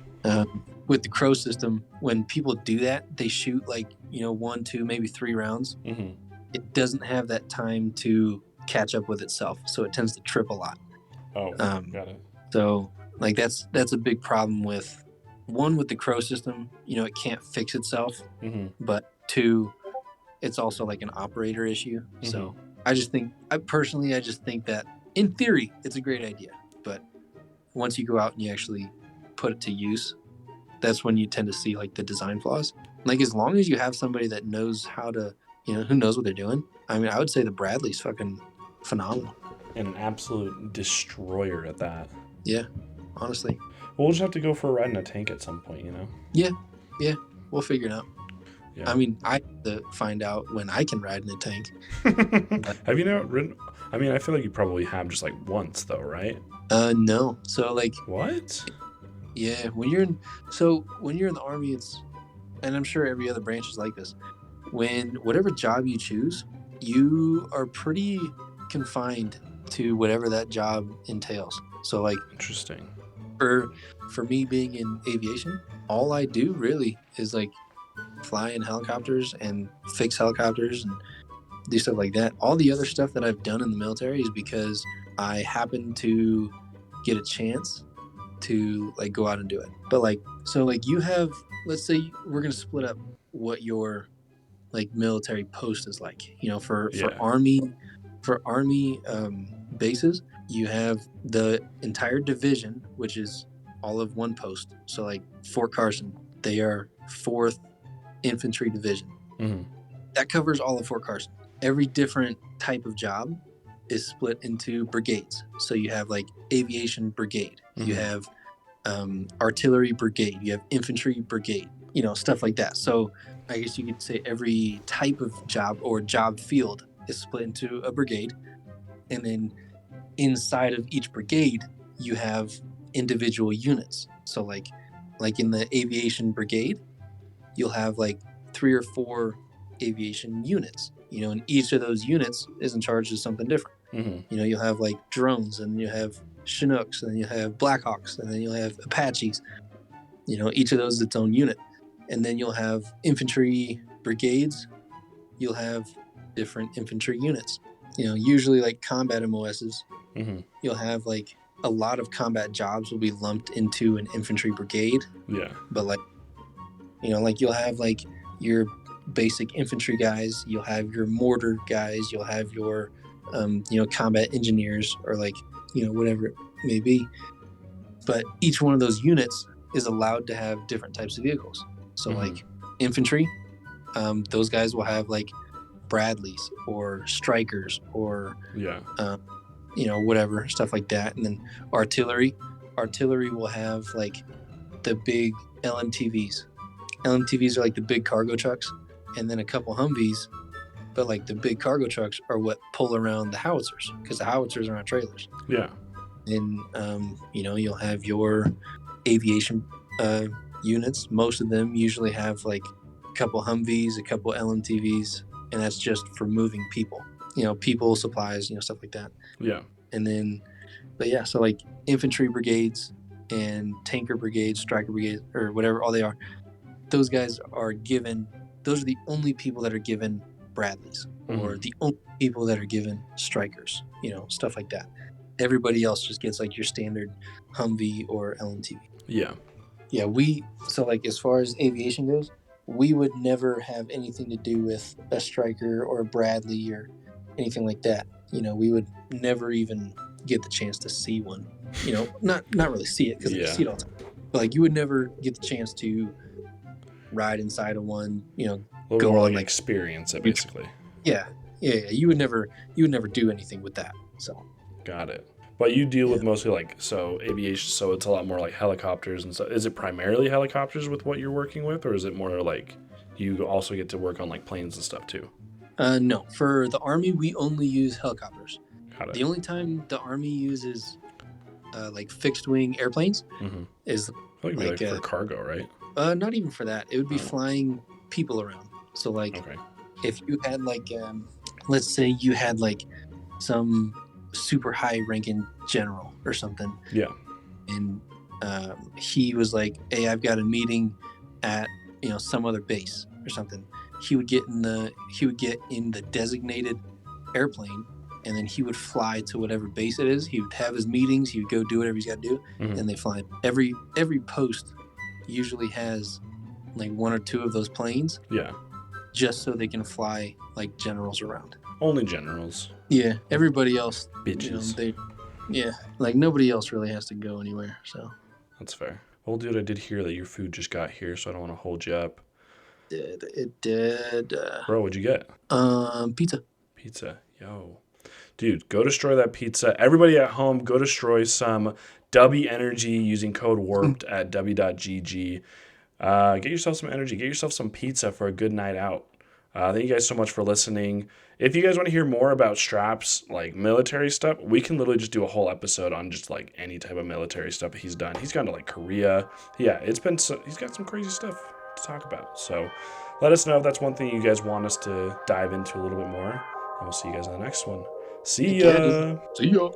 With the Crow system, when people do that, they shoot 1, 2, maybe 3 rounds. Mhm. It doesn't have that time to catch up with itself, so it tends to trip a lot. Oh, got it. So that's a big problem with the Crow system. It can't fix itself, Mhm. but 2, it's also an operator issue. So I just think that in theory it's a great idea, but once you go out and you actually put it to use, that's when you tend to see the design flaws. As long as you have somebody that knows how to, who knows what they're doing. I mean, I would say the Bradley's fucking phenomenal. And an absolute destroyer at that. Yeah, honestly. We'll just have to go for a ride in a tank at some point, Yeah, we'll figure it out. Yeah. I mean, I have to find out when I can ride in a tank. Have you never ridden? I mean, I feel like you probably have just once though, right? No. So What? yeah, when you're in the Army, and I'm sure every other branch is like this. When whatever job you choose, you are pretty confined to whatever that job entails. So Interesting. for me being in aviation, all I do really is fly in helicopters and fix helicopters and do stuff like that. All the other stuff that I've done in the military is because I happen to get a chance to go out and do it. But you have, let's say we're gonna split up what your military post is for army bases. You have the entire division, which is all of one post. So Fort Carson, they are 4th Infantry Division. Mm-hmm. That covers all of Fort Carson. Every different type of job is split into brigades. So you have aviation brigade, Mm-hmm. you have artillery brigade, you have infantry brigade, stuff like that. So I guess you could say every type of job or job field is split into a brigade, and then inside of each brigade you have individual units. So like in the aviation brigade, you'll have 3 or 4 aviation units, and each of those units is in charge of something different. Mm-hmm. You'll have drones, and you have Chinooks, and then you have Blackhawks, and then you'll have Apaches. Each of those is its own unit. And then you'll have infantry brigades. You'll have different infantry units. Usually combat MOSs. Mm-hmm. You'll have a lot of combat jobs will be lumped into an infantry brigade. Yeah. But you'll have your basic infantry guys, you'll have your mortar guys, you'll have your combat engineers, or like whatever it may be. But each one of those units is allowed to have different types of vehicles. So like infantry, those guys will have like Bradleys or Strikers or whatever stuff like that. And then artillery will have like the big LMTVs. LMTVs are like the big cargo trucks, and then a couple Humvees. But like the big cargo trucks are what pull around the howitzers, because the howitzers are on trailers. Yeah. And you'll have your aviation units. Most of them usually have like a couple Humvees, a couple LMTVs, and that's just for moving people. People, supplies, stuff like that. Yeah. And then, but yeah, so like infantry brigades and tanker brigades, striker brigades, or whatever, all they are, those guys are given, those are the only people that are given Bradleys, or the only people that are given Strikers, stuff like that. Everybody else just gets like your standard Humvee or LMTV. Yeah. Yeah, so like as far as aviation goes, we would never have anything to do with a Striker or a Bradley or anything like that. We would never even get the chance to see one. Not really see it, because you see it all the time. But like you would never get the chance to ride inside of one. A little go more on like like experience it, basically. Yeah. You would never do anything with that. So. Got it. But you deal with mostly aviation, so it's a lot more like helicopters and stuff. Is it primarily helicopters with what you're working with, or is it more like you also get to work on like planes and stuff too? No, for the Army, we only use helicopters. Got it. The only time the Army uses like fixed wing airplanes is I think like for cargo, right? Not even for that. It would be flying people around. So like if you had like let's say you had like some super high ranking general or something. Yeah. And he was like, "Hey, I've got a meeting at some other base or something." He would get in the designated airplane, and then he would fly to whatever base it is. He would have his meetings. He would go do whatever he's got to do, and they fly. Every post usually has like one or two of those planes. Yeah. Just so they can fly like generals around. Only generals. Yeah. Everybody else, bitches. Like nobody else really has to go anywhere. So. That's fair. Well, dude, I did hear that your food just got here, so I don't want to hold you up. It did. Bro, what'd you get? Pizza. Pizza. Yo. Dude, go destroy that pizza. Everybody at home, go destroy some W Energy using code WARPED at w.gg. Get yourself some energy. Get yourself some pizza for a good night out. Thank you guys so much for listening. If you guys want to hear more about Straps, like military stuff, we can literally just do a whole episode on just like any type of military stuff he's done. He's gone to like Korea. Yeah, he's got some crazy stuff to talk about. So let us know if that's one thing you guys want us to dive into a little bit more. And we'll see you guys in the next one. See ya. See ya.